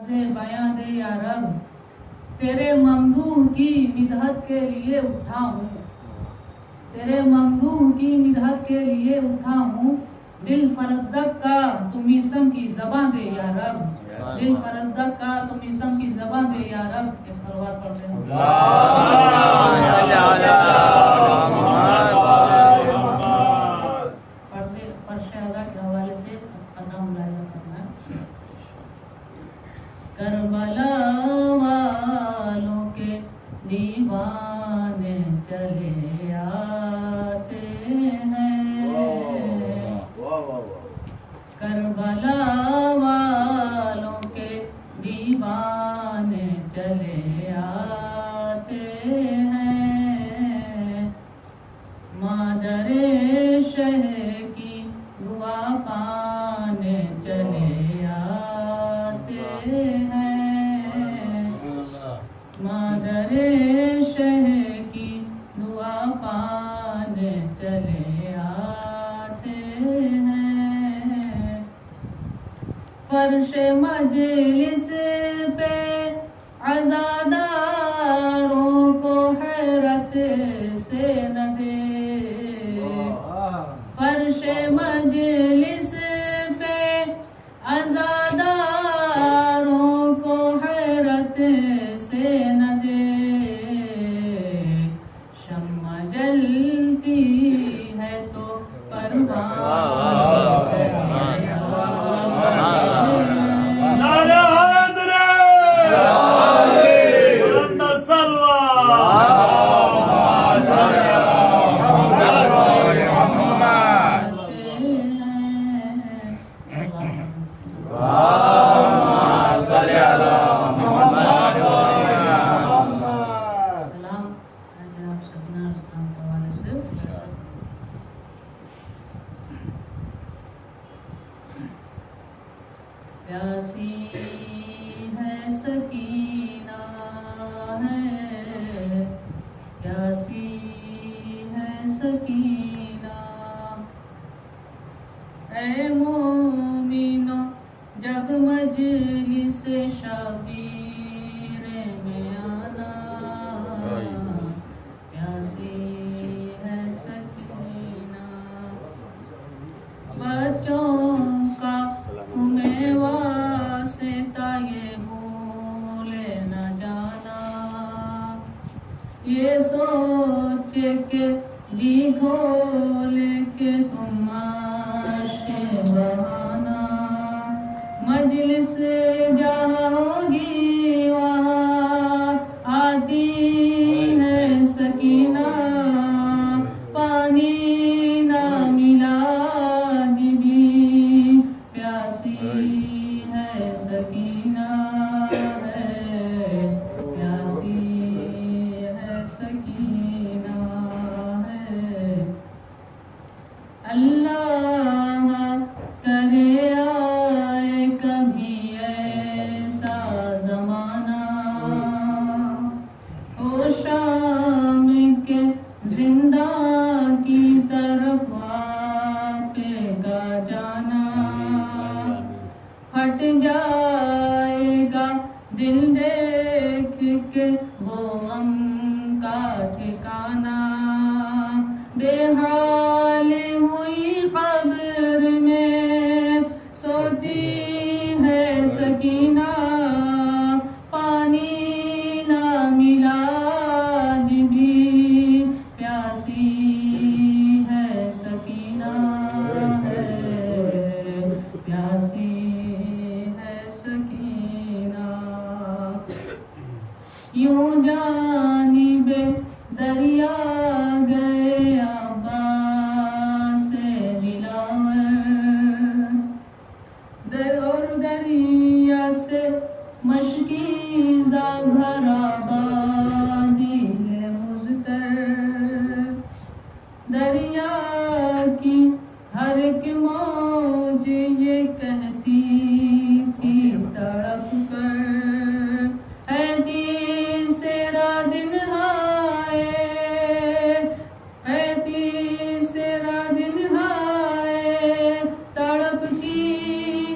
بیاں دے یا رب، تیرے ممدوح کی مدحت کے لیے اٹھا ہوں، تیرے ممدوح کی مدحت کے لیے اٹھا ہوں، دل فرزدق کا تم اسم کی زباں دے یا رب، دل فرزدق کا تم اسم کی زباں دے یا رب۔ ایک صلوات پڑھتے ہیں۔ فرش ادا کے حوالے سے قدم ملاحظہ کرنا ہے۔ کربلا والوں کے دیوانے چلے آتے ہیں، کربلا والوں کے دیوانے چلے آتے ہیں، مادر شہر کی دعا پانے چلے آتے ہیں، مادر شہر کی دعا پانے چلے آتے ہیں، فرش مجلس پہ عزاداروں کو حیرت سے نہ دے، فرش مجلس پہ عزاداروں کو حیرت سے نہ دے، شمع جلتی ہے تو پروان پیاسی ہے سکینہ ہے، پیاسی ہے سکینہ، اے مومنو جب مجلس شبیر میں آنا، پیاسی ہے سکینہ، بچوں کا تمہیں واسطہ یہ بھولے نہ جانا، یہ سوچ کے جی کھولے کہ تم عاشق بہانا، مجلس جہاں ہوگی وہاں آتی ہے سکینہ، پانی نہ ملا بھی پیاسی ہے سکینہ ہے، پیاسی ہے سکینہ ہے، اللہ کرے آئے کبھی ایسا زمانہ، او شام کے زندہ کی طرف آپ کا جانا، پھٹ جائے گا دل دیکھ کے وہ غم کا ٹھکانہ، بے حال ہوئی قبر میں سوتی ہے سکینہ، پانی نہ ملا بھی پیاسی ہے سکینہ ہے، پیاسی ہے سکینہ، یوں جانب دریا گئے عباس دلاور، اور دریا سے مشکیزہ بھرا بادل مضطر، دریا کی ہر ایک موج یہ کہتی تھی تڑپ کر، اے تیسرا دن ہائے، اے تیسرا دن ہائے، تڑپتی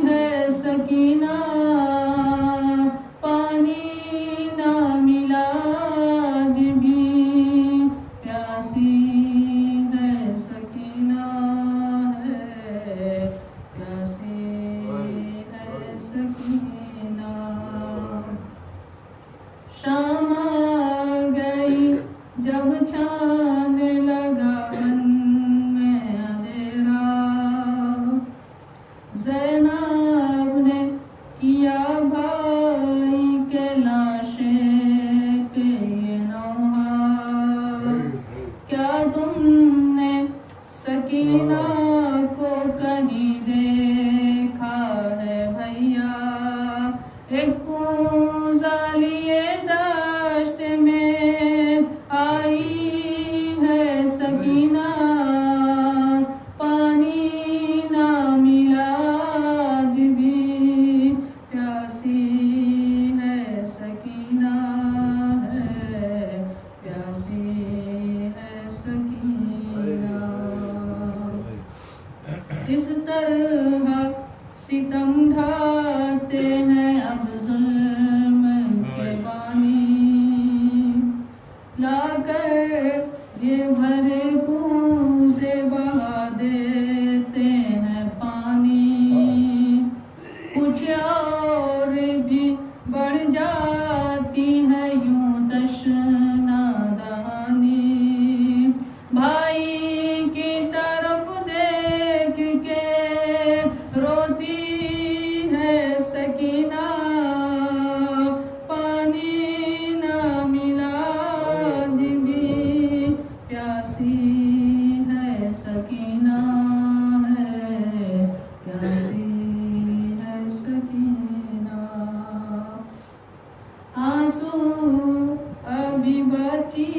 ہے سکینہ، شام آ گئی جب چھانے لگا من میں اندھیرا، زینب نے کیا بھائی کے لاشے پہ یہ نوحہ، کیا تم نے سکینہ کو کہیں دیکھا ہے بھیا؟ ایک کوزہ لیے دشت میں آئی ہے سکینہ، پانی نہ ملا آج بھی پیاسی ہے سکینہ، ہے پیاسی ہے سکینہ۔ اس طرح ستم ڈھاتے ہیں اب ظلم کے بانی، لا کر یہ بھرے کوزے بہا دیتے ہیں پانی، کچھ اور بھی بڑھ جاتی ہے یوں تشنا دہانی، بھائی کی طرف دیکھ کے روتی ہے سکینہ، پانی نہ ملا آج بھی پیاسی ہے سکینہ، ہے پیاسی ہے سکینہ۔ آنسو ابھی بچی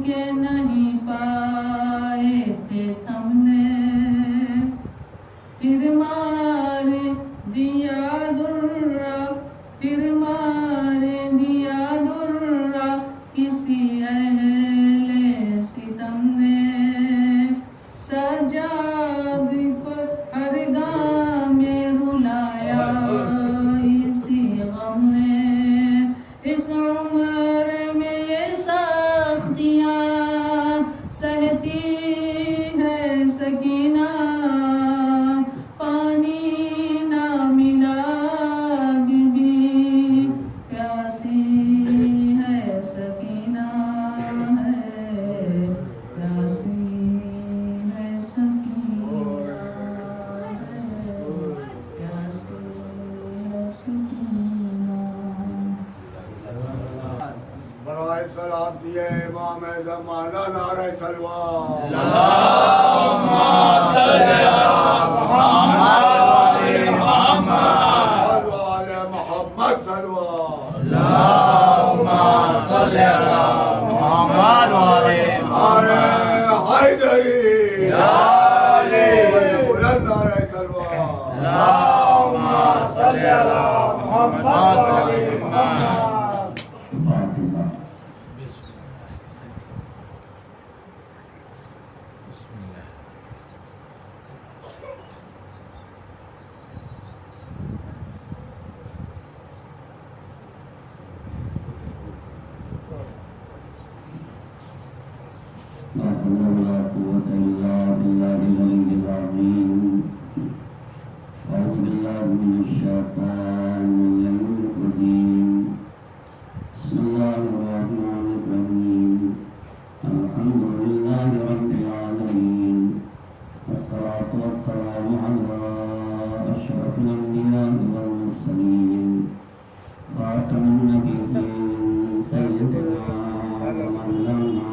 کے نہیں پائے تھے تھمنے، پھر مار دیا ذرہ، پھر مار دیا درہ کسی اہل ستم نے، سجاد کو ہر گام میں رلایا اسی غم نے، اس عمر میں یہ سختیاں سہتی ہے سکینہ، پانی نہ ملا آج بھی پیاسی ہے سکینہ، ہے پیاسی ہے سکینہ، ہے پیاسی ہے سکینہ۔ برائے سلام دیے امام زمانہ نعرہ سلوات، محمد سلوات، حیدری بلند نعرہ سلوات۔ لا حول ولا قوة إلا بالله العلي العظيم. أعوذ بالله من الشيطان الرجيم. بسم الله الرحمن الرحيم. الحمد لله رب العالمين، والصلاة والسلام على أشرف الأنبياء والمرسلين، خاتم النبيين سيدنا ومولانا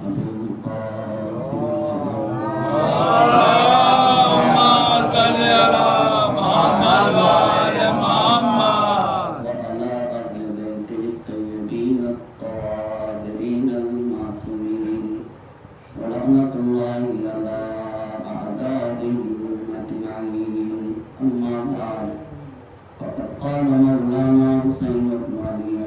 أبي القاسم وعلى أهل بيته الطيبين الطاهرين المعصومين، ولعنة الله على أعدائهم أجمعين. أما بعد، فقد قال مولانا حسين بن علي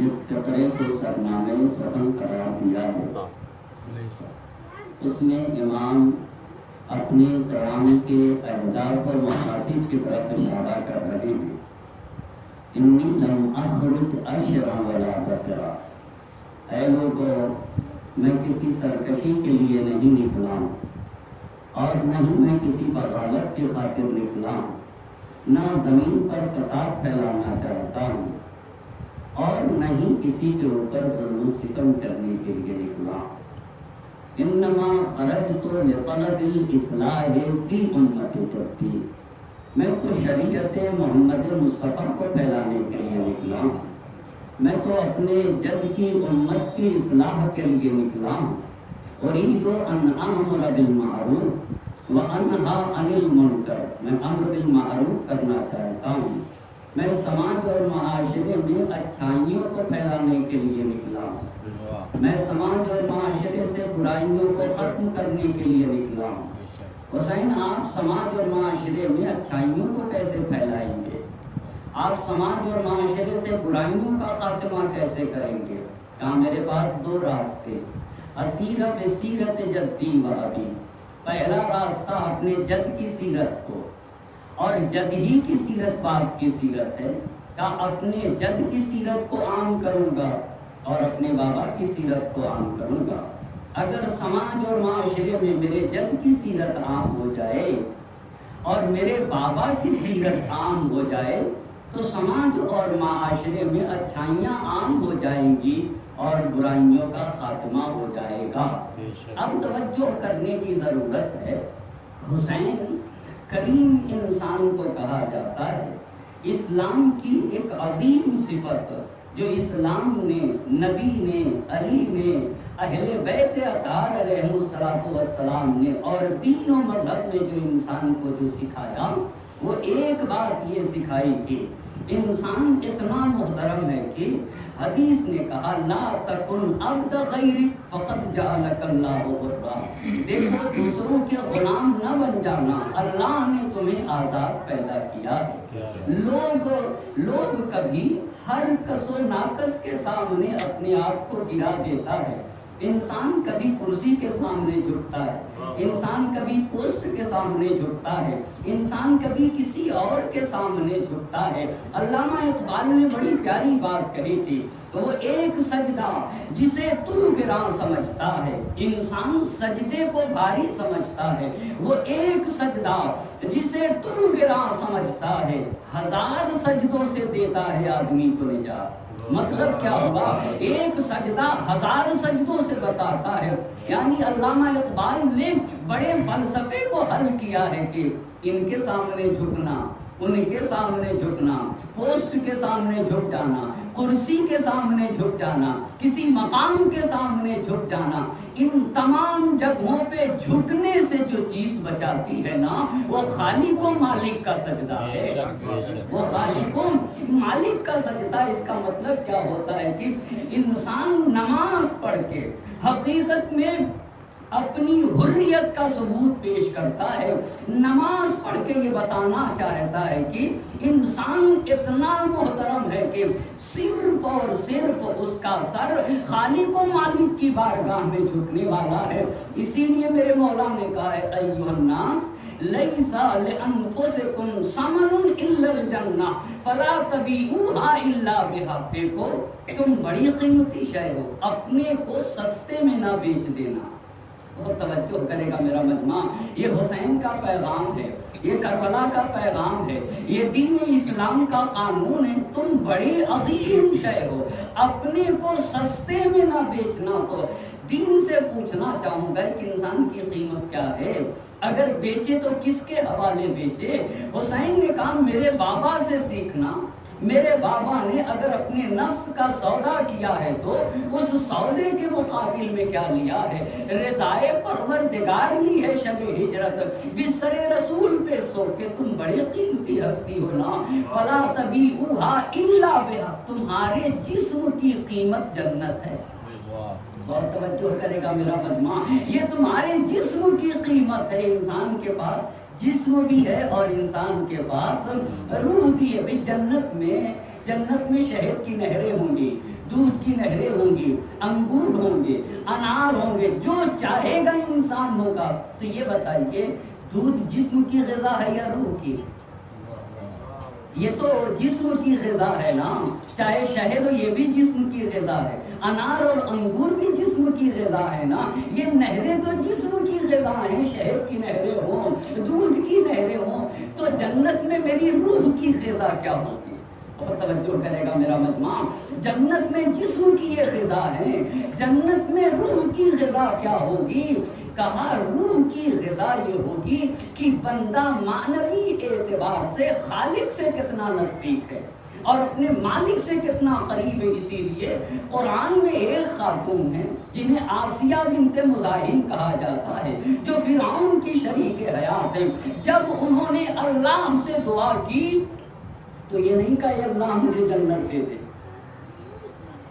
جس فقرے کو سرنامے سخن قرار دیا ہے، اس میں امام اپنے قیام کے اہداف اور مقاصد کی طرف اشارہ کر رہے ہیں۔ انی لم اخرج اشرا ولا بطرا، اے لوگوں میں کسی سرکشی کے لیے نہیں نکلا ہوں، اور نہ ہی میں کسی بغاوت کی خاطر نکلا ہوں، نہ زمین پر فساد پھیلانا چاہتا ہوں، اور نہ ہی کسی کے اوپر ظلم و ستم کرنے کے لیے نکلا ہوں۔ انما خرجت لطلب الاصلاح فی امت جدی، میں تو شریعت محمد مصطفیٰ کو پھیلانے کے لیے نکلا ہوں، میں تو اپنے جد کی امت کی اصلاح کے لیے نکلا ہوں۔ اريد ان امر بالمعروف وانہا عن المنکر، میں امر بالمعروف کرنا چاہتا ہوں، میں سماج اور معاشرے میں اچھائیوں کو پھیلانے کے لیے نکلا ہوں، میں سماج اور معاشرے سے برائیوں کو ختم کرنے کے لیے نکلا ہوں۔ حسین، آپ سماج اور معاشرے میں اچھائیوں کو کیسے پھیلائیں گے؟ آپ سماج اور معاشرے سے برائیوں کا خاتمہ کیسے کریں گے؟ کہا میرے پاس دو راستے، اسیرہ بسیرت جدی و ابی، پہلا راستہ اپنے جد کی سیرت کو، اور جد ہی کی سیرت باپ کی سیرت ہے، کہا اپنے جد کی سیرت کو عام کروں گا اور اپنے بابا کی سیرت کو عام کروں گا۔ اگر سماج اور معاشرے میں میرے جد کی سیرت عام ہو جائے اور میرے بابا کی سیرت عام ہو جائے تو سماج اور معاشرے میں اچھائیاں عام ہو جائیں گی اور برائیوں کا خاتمہ ہو جائے گا۔ اب توجہ کرنے کی ضرورت ہے، حسین کریم انسان کو کہا جاتا ہے۔ اسلام کی ایک عظیم صفت جو اسلام نے، نبی نے، علی نے، اہل بیت اطہار علیہ السلام نے اور دین و مذہب نے جو انسان کو جو سکھایا، وہ ایک بات یہ سکھائی کہ انسان اتنا محترم ہے کہ حدیث نے کہا لا تکن عبد غیرک فقد جعلک اللہ حرا، دیکھو دوسروں کے غلام نہ بن جانا، اللہ نے تمہیں آزاد پیدا کیا ہے۔ لوگ کبھی ہر کس و ناقص کے سامنے اپنے آپ کو گرا دیتا ہے، انسان کبھی کرسی کے سامنے جھکتا ہے، انسان کبھی پوسٹ کے سامنے جھکتا ہے، انسان کبھی کسی اور کے سامنے جھکتا ہے۔ علامہ اقبال نے بڑی پیاری بات کہی تھی، تو وہ ایک سجدہ جسے تو گراں سمجھتا ہے، انسان سجدے کو بھاری سمجھتا ہے، وہ ایک سجدہ جسے تو گراں سمجھتا ہے، ہزار سجدوں سے دیتا ہے آدمی کو نجات۔ مطلب کیا ہوا؟ ایک سجدہ ہزار سجدوں سے بتاتا ہے۔ یعنی علامہ اقبال نے بڑے فلسفے کو حل کیا ہے کہ ان کے سامنے جھکنا، ان کے سامنے جھکنا، پوسٹ کے سامنے جھک جانا، کرسی کے سامنے جھک جانا، کسی مقام کے سامنے جھک جانا، ان تمام جگہوں پہ جھکنے سے جو چیز بچاتی ہے نا، وہ خالق و مالک کا سجدہ ہے، وہ خالق و مالک کا سجدہ۔ اس کا مطلب کیا ہوتا ہے کہ انسان نماز پڑھ کے حقیقت میں اپنی حریت کا ثبوت پیش کرتا ہے، نماز پڑھ کے یہ بتانا چاہتا ہے کہ انسان اتنا محترم ہے کہ صرف اور صرف اس کا سر خالق و مالک کی بارگاہ میں جھکنے والا ہے۔ اسی لیے میرے مولا نے کہا ہے ایھا الناس لیس لانفسکم ثمن الا الجنہ فلا تبیعوها الا بحق، دیکھو تم بڑی قیمتی شے ہو، اپنے کو سستے میں نہ بیچ دینا۔ بہت توجہ کرے گا میرا مجمع، یہ حسین کا پیغام ہے، یہ کربلا کا پیغام ہے، یہ دین اسلام کا قانون ہے، تم بڑی عظیم شے ہو، اپنے کو سستے میں نہ بیچنا۔ تو دین سے پوچھنا چاہوں گا کہ انسان کی قیمت کیا ہے؟ اگر بیچے تو کس کے حوالے بیچے؟ حسین نے کہا میرے بابا سے سیکھنا، میرے بابا نے اگر اپنے نفس کا سودا کیا ہے تو اس سودے کے مقابل میں کیا لیا ہے؟ رضائے پروردگار لی ہے شب ہجرت، بستر رسول پہ سو کے تم بڑے قیمتی ہستی ہو نا، فلا تبیعوها الا بحق، تمہارے جسم کی قیمت جنت ہے۔ بہت توجہ کرے گا میرا مجمع، یہ تمہارے جسم کی قیمت ہے۔ انسان کے پاس جسم بھی ہے اور انسان کے پاس روح بھی ہے۔ بھئی جنت میں شہد کی نہریں ہوں گی، دودھ کی نہریں ہوں گی، انگور ہوں گے، انار ہوں گے، جو چاہے گا انسان ہوگا۔ تو یہ بتائیے دودھ جسم کی غذا ہے یا روح کی؟ یہ تو جسم کی غذا ہے نا، چاہے شہد ہو یہ بھی جسم کی غذا ہے، انار اور انگور بھی جسم کی غذا ہے نا، یہ نہریں تو جسم کی غذا ہیں، شہد کی نہریں ہوں، دودھ کی نہریں ہوں، تو جنت میں میری روح کی غذا کیا ہوگی؟ بہت توجہ کرے گا میرا مجمع، جنت میں جسم کی یہ غذا ہے، جنت میں روح کی غذا کیا ہوگی؟ کہا روح کی غذا یہ ہوگی کہ بندہ معنوی اعتبار سے خالق سے کتنا نزدیک ہے اور اپنے مالک سے کتنا قریب ہے۔ اسی لیے قرآن میں ایک خاتون ہے جنہیں آسیہ بنت مزاحم کہا جاتا ہے، جو فرعون کی شریک حیات ہے۔ جب انہوں نے اللہ سے دعا کی تو یہ نہیں کہا اے اللہ مجھے جنت دے دے،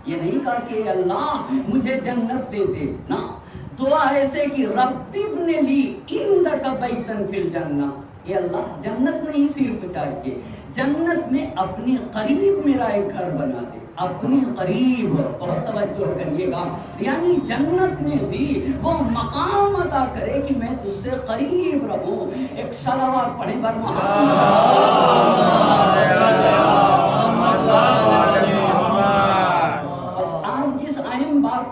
یہ نہیں کہا کہ اے اللہ مجھے جنت دے دے، نا دعا ایسے کہ رب ابن لی عندک بیتن فی الجنہ، اے اللہ جنت نہیں صرف چاہیے، جنت میں اپنے قریب میرا ایک گھر بنا دے، اپنے قریب، بہت توجہ کریے گا، یعنی جنت میں بھی وہ مقام عطا کرے کہ میں تجھ سے قریب رہوں۔ ایک صلوات پڑھیں بر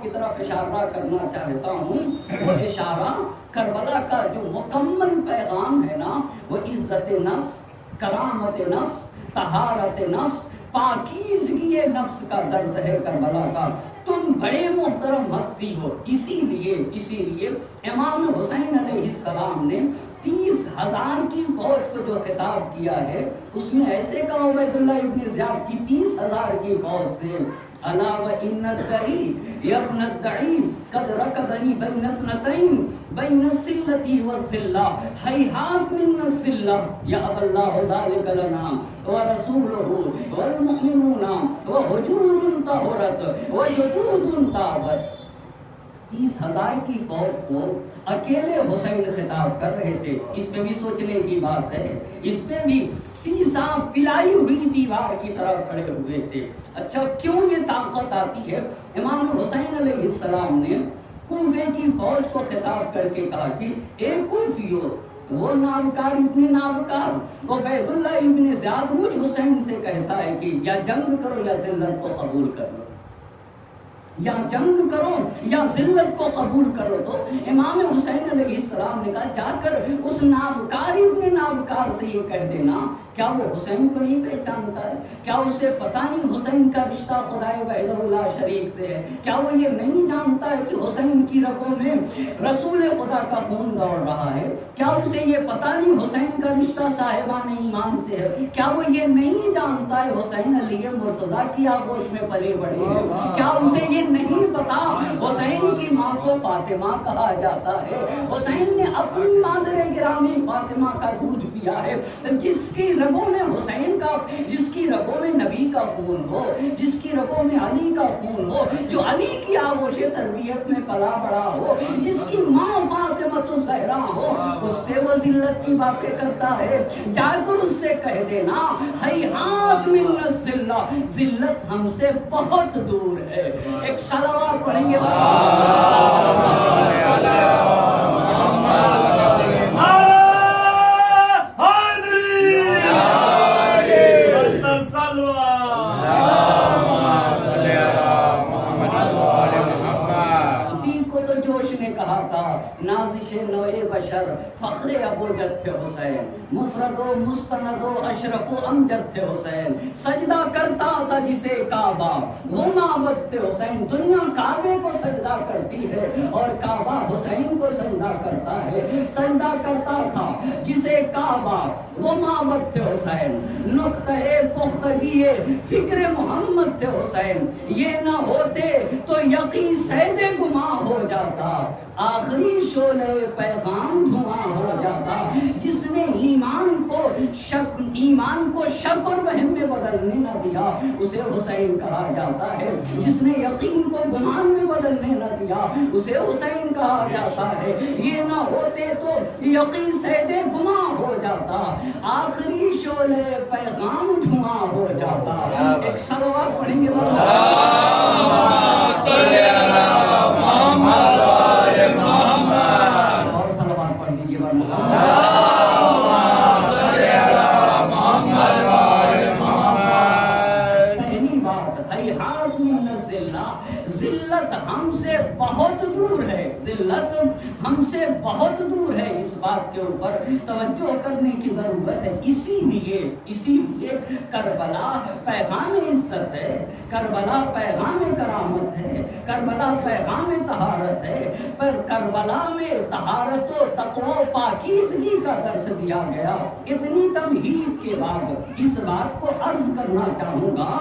کی طرف اشارہ کرنا چاہتا ہوں، وہ اشارہ کربلا کا جو مکمل پیغام ہے نا، وہ عزت نفس، کرامت نفس، طہارت نفس، پاکیزگی نفس کا درس ہے کربلا کا۔ تم بڑے محترم ہستی ہو، اسی لیے امام حسین علیہ السلام نے 30,000 کی فوج کو جو خطاب کیا ہے اس میں ایسے کہا عبید اللہ ابن زیاد کی 30,000 کی فوج سے، الا وان الدعی یا ابن الدعی قد رکضنی بین اثنتین بین السلة والذلہ ہیہات من السلہ یأبی اللہ ذلک لنا ورسولہ والمؤمنون وحجور طہرت وجدود طابت۔ 30,000 کی فوج کو اکیلے حسین خطاب کر رہے تھے، اس میں بھی سوچنے کی بات ہے، اس میں بھی سیسا پلائی ہوئی دیوار کی طرح کھڑے ہوئے تھے۔ اچھا کیوں یہ طاقت آتی ہے؟ امام حسین علیہ السلام نے کوفے کی فوج کو خطاب کر کے کہا کہ اے کوفیو، وہ نابکار ابن نابکار عبید اللہ ابن زیاد مجھ حسین سے کہتا ہے کہ یا جنگ کرو یا ذلت کو قبول کرو، یا جنگ کرو یا ذلت کو قبول کرو۔ تو امام حسین علیہ السلام نے کہا جا کر اس نابکار ابن نابکار سے یہ کہہ دینا، کیا وہ حسین کو نہیں پہچانتا ہے؟ کیا اسے پتہ نہیں حسین کا رشتہ خدائے وحدہ اللہ شریک سے ہے؟ کیا وہ یہ نہیں جانتا ہے کہ حسین کی رگوں میں رسول خدا کا خون دوڑ رہا ہے؟ کیا اسے یہ پتہ نہیں حسین کا رشتہ صاحبان ایمان سے ہے؟ کیا وہ یہ نہیں جانتا ہے حسین علی مرتضیٰ کی آغوش میں پلے بڑے ہیں؟ کیا اسے یہ نہیں پتا حسین کی ماں کو فاطمہ کہا جاتا ہے؟ حسین نے اپنی مادر گرامی فاطمہ کا دودھ پیا ہے، جس کی رگوں میں حسین کا، جس کی رگوں میں نبی کا خون ہو، جس کی رگوں میں علی کا خون ہو، جو علی کی آغوش تربیت میں پلا بڑا ہو، جس کی ماں فاطمہ الزہرا ہو، اس سے وہ ذلت کی باتیں کرتا ہے۔ جا کر اس سے کہہ دینا ہیہات من الذلہ، ذلت ہم سے بہت دور ہے۔ ایک صلوات پڑھیں گے نازش نوع بشر فخر ابو جد تھے حسین، مفرد و مستند و اشرف و امجد تھے حسین، سجدہ کرتا تھا جسے کعبہ وہ معبد تھے حسین۔ دنیا کعبے کو سجدہ کرتی ہے اور کعبہ حسین کو سجدہ کرتا ہے۔ سجدہ کرتا تھا جسے کعبہ وہ معبد تھے حسین، نقطہ پختگی فکر محمد تھے حسین۔ یہ نہ ہوتے تو یقین سید گماں ہو جاتا، آخری شعلہ پیغام دھواں ہو جاتا۔ جس نے ایمان کو شک اور وہم میں بدلنے نہ دیا اسے حسین کہا جاتا ہے۔ جس نے یقین کو گمان میں بدلنے نہ دیا اسے حسین کہا جاتا ہے۔ یہ نہ ہوتے تو یقین سید گماں ہو جاتا، آخری شعلہ پیغام دھواں ہو جاتا۔ ایک صلوات پڑھیں گے بَعَدْ مِنَ الذِّلَّةِ، ذلت ہم سے بہت دور ہے، ذلت ہم سے بہت دور ہے۔ اس بات کے اوپر توجہ کرنے کی ضرورت ہے۔ اسی لیے کربلا پیغام عزت ہے، کربلا پیغام کرامت ہے، کربلا پیغام طہارت ہے، پر کربلا میں طہارت و تقوی و پاکیزگی کا درس دیا گیا۔ اتنی تمہید کے بعد اس بات کو عرض کرنا چاہوں گا،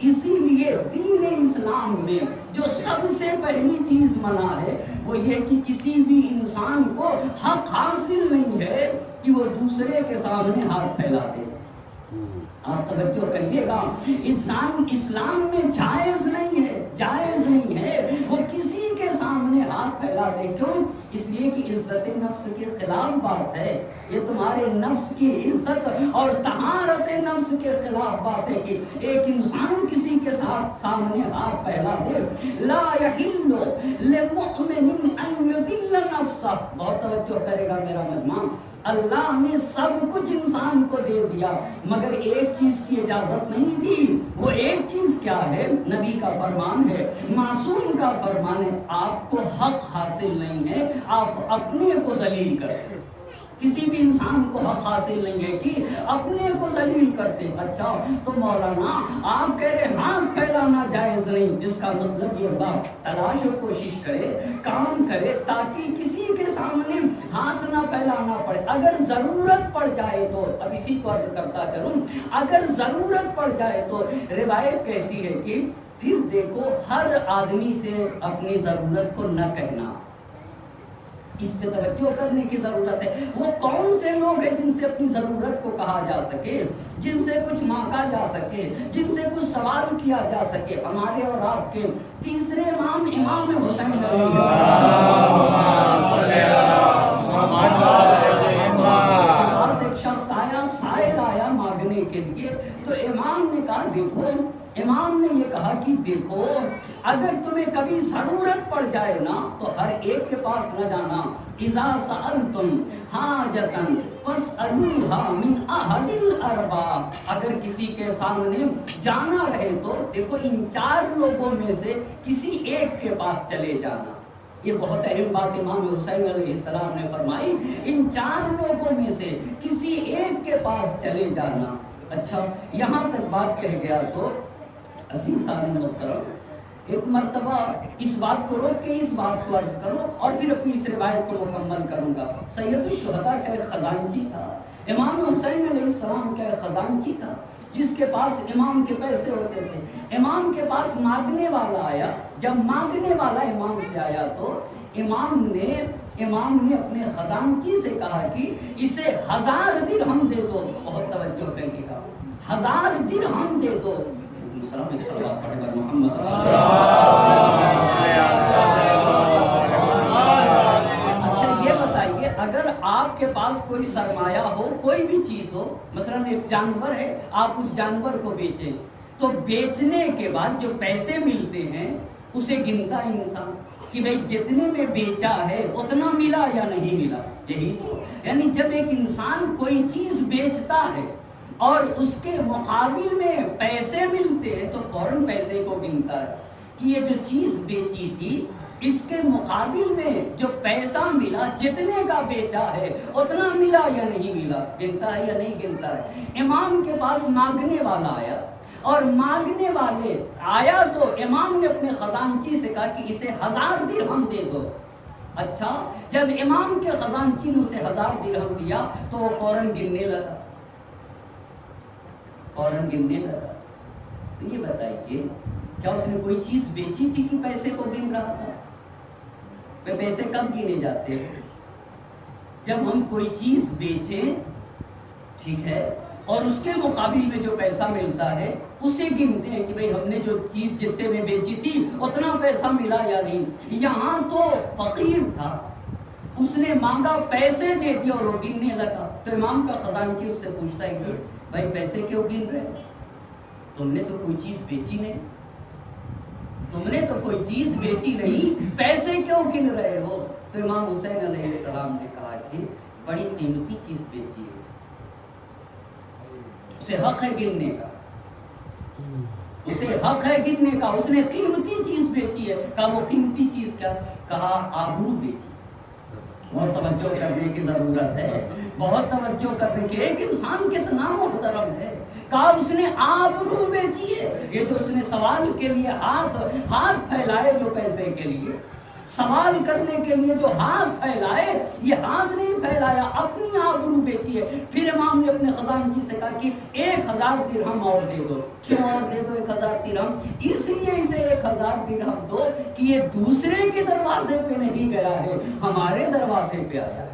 اسی لیے دین اسلام میں جو سب سے پہلی چیز منع ہے وہ یہ کہ کسی بھی انسان کو حق حاصل نہیں ہے کہ وہ دوسرے کے سامنے ہاتھ پھیلا دے۔ آپ توجہ کریے گا، انسان اسلام میں جائز نہیں ہے وہ کسی کے سامنے ہاتھ پھیلا دے۔ کیوں؟ اس لیے کہ عزت نفس کے خلاف بات ہے، یہ تمہارے نفس کی عزت اور طہارت نفس کے خلاف بات ہے کہ ایک انسان کسی کے ساتھ سامنے ہاتھ پھیلا دے۔ لا یحل لمؤمن ان یضل نفسہ، بہت توجہ کرے گا میرا مجمع، اللہ نے سب کچھ انسان کو دے دیا مگر ایک چیز کی اجازت نہیں دی۔ وہ ایک چیز کیا ہے؟ نبی کا فرمان ہے، معصوم کا فرمان ہے، آپ کو حق حاصل نہیں ہے آپ اپنے کو ذلیل کرتے۔ کسی بھی انسان کو حق حاصل نہیں ہے کہ اپنے کو ذلیل کرتے۔ اچھا تو مولانا آپ کہہ رہے ہاتھ پھیلانا جائز نہیں، جس کا مطلب یہ ہوگا تلاش و کوشش کرے، کام کرے تاکہ کسی کے سامنے ہاتھ نہ پھیلانا پڑے۔ اگر ضرورت پڑ جائے تو، اب اسی کو عرض کرتا چلوں، اگر ضرورت پڑ جائے تو روایت کہتی ہے کہ پھر دیکھو ہر آدمی سے اپنی ضرورت کو نہ کہنا، اس پہ توجہ کرنے کی ضرورت ہے۔ وہ کون سے لوگ ہیں جن سے اپنی ضرورت کو کہا جا سکے، جن سے کچھ مانگا جا سکے، جن سے کچھ سوال کیا جا سکے؟ ہمارے اور آپ کے تیسرے امام حسین پاس ایک شخص آیا، سائل آیا مانگنے کے لیے، تو امام نے کہا دیکھو، امام نے یہ کہا کہ دیکھو اگر تمہیں کبھی ضرورت پڑ جائے نا تو ہر ایک کے پاس نہ جانا۔ اذا سألتم حاجتا فاسألوها من احد الاربعہ، اگر کسی کے سامنے جانا رہے تو دیکھو ان چار لوگوں میں سے کسی ایک کے پاس چلے جانا۔ یہ بہت اہم بات امام حسین علیہ السلام نے فرمائی، ان چار لوگوں میں سے کسی ایک کے پاس چلے جانا۔ اچھا یہاں تک بات کہہ گیا تو عزیزان محترم ایک مرتبہ اس بات کو روک کے اس بات کو عرض کرو اور پھر اپنی اس روایت کو مکمل کروں گا۔ سید الشہداء کا ایک خزانچی تھا، امام حسین علیہ السلام کا ایک خزانچی تھا جس کے پاس امام کے پیسے ہوتے تھے۔ امام کے پاس مانگنے والا آیا، جب مانگنے والا امام سے آیا تو امام نے اپنے خزانچی سے کہا کہ اسے 1000 درہم دے دو۔ بہت توجہ کرنے کا، 1000 درہم دے دو۔ محمد اچھا یہ بتائیے اگر آپ کے پاس کوئی سرمایہ ہو، کوئی بھی چیز ہو، مثلا ایک جانور ہے، آپ اس جانور کو بیچیں تو بیچنے کے بعد جو پیسے ملتے ہیں اسے گنتا انسان کہ بھئی جتنے میں بیچا ہے اتنا ملا یا نہیں ملا۔ یہی تو یعنی جب ایک انسان کوئی چیز بیچتا ہے اور اس کے مقابل میں پیسے ملتے ہیں تو فوراً پیسے کو گنتا ہے کہ یہ جو چیز بیچی تھی اس کے مقابل میں جو پیسہ ملا، جتنے کا بیچا ہے اتنا ملا یا نہیں ملا، گنتا ہے یا نہیں گنتا ہے۔ امام کے پاس مانگنے والا آیا اور مانگنے والے آیا تو امام نے اپنے خزانچی سے کہا کہ اسے 1000 درہم دے دو۔ اچھا جب امام کے خزانچی نے اسے 1000 درہم دیا تو وہ فوراً گننے لگا، تو یہ بتائیے کیا اس نے کوئی چیز بیچی تھی کہ پیسے کو گن رہا تھا؟ پیسے کب گنے جاتے ہیں؟ جب ہم کوئی چیز بیچیں، ٹھیک ہے، اور اس کے مقابل میں جو پیسہ ملتا ہے اسے گنتے ہیں کہ بھئی ہم نے جو چیز جتنے میں بیچی تھی اتنا پیسہ ملا یا نہیں۔ یہاں تو فقیر تھا، اس نے مانگا، پیسے دے دیا اور وہ گننے لگا، تو امام کا خزانچی اس سے پوچھتا ہے کہ بھائی پیسے کیوں گن رہے؟ تم نے تو کوئی چیز بیچی نہیں، پیسے کیوں گن رہے ہو؟ تو امام حسین علیہ السلام نے کہا کہ بڑی قیمتی چیز بیچی ہے، اسے حق ہے گننے کا، اسے حق ہے گننے کا، اس نے قیمتی چیز بیچی ہے. کہا وہ قیمتی چیز کیا؟ کہا آبرو بیچی. بہت توجہ کرنے کی ضرورت ہے، بہت توجہ کرنے کی. ایک انسان کتنا محترم ہے. کہا اس نے آبرو بیچی ہے. یہ تو اس نے سوال کے لیے ہاتھ پھیلائے، جو پیسے کے لیے سوال کرنے کے لیے جو ہاتھ پھیلائے، یہ ہاتھ نہیں پھیلایا، اپنی آبرو بیچی ہے. پھر امام نے اپنے خزانچی سے کہا کہ 1000 درہم اور دے دو. کیوں اور دے دو 1000 درہم؟ اس لیے اسے 1000 درہم دو کہ یہ دوسرے کے دروازے پہ نہیں گیا ہے، ہمارے دروازے پہ آیا ہے.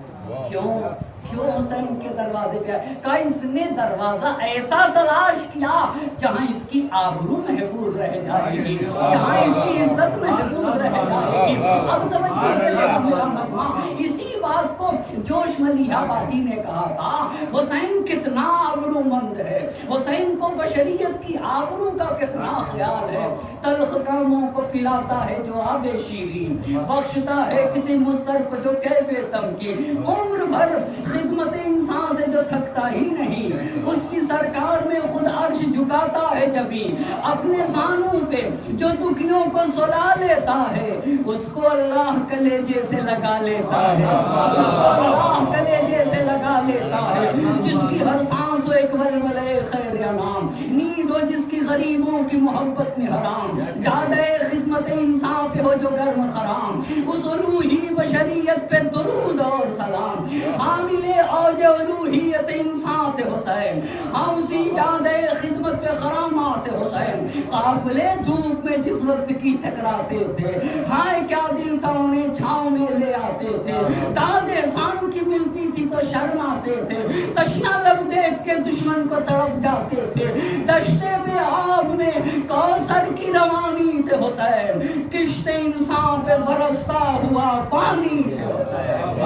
کیوں حسین کے دروازے پہ آیا؟ کہا اس نے دروازہ ایسا تلاش کیا جہاں اس کی آبرو محفوظ رہ جائے گی، جہاں اس کی عزت محفوظ رہ جائے گی. اب توجہ کریگا، اسی بات کو جوش ملیح آبادی نے کہا تھا، حسین کتنا آبرو مند ہے، حسین کو بشریت کی آبرو کا کتنا خیال ہے. تلخ کاموں کو پلاتا ہے جو آب شیرین، بخشتا ہے کسی مضطر کو جو کیف تمکین. عمر بھر خدمت انسان سے جو تھکتا ہی نہیں، اس کی سرکار میں خود عرش جھکاتا ہے جبھی. اپنے زانوں پہ جو دکھیوں کو سلا لیتا ہے، اس کو اللہ کلیجے سے لگا لیتا ہے، اس کو اللہ کلیجے سے لگا لیتا ہے. جس کی ہر سانس ہو ایک ولولے خیر انام، نیند ہو جس کی غریبوں کی محبت میں حرام، زیادہ خدمت انسان پہ ہو جو گرم خرام، اس الوہی بشریت پہ درود اور سلام. حامل اوج الوہیت انسان تھے حسین، ہاں اسی زیادہ خدمت پہ خرامات حسین. قافلے دھوپ میں جس وقت کی چکراتے تھے، ہائے کیا دل تھا انہیں چھاؤں میں لے آتے تھے. داد احسان کی ملتی تھی تو شرماتے تھے، تشنا لب دیکھ کے دشمن کو تڑپ جاتے تھے. دشتے بے آب میں کوثر کی روانی تھے حسین، کشت انسان پہ برستا ہوا پانی تھے حسین.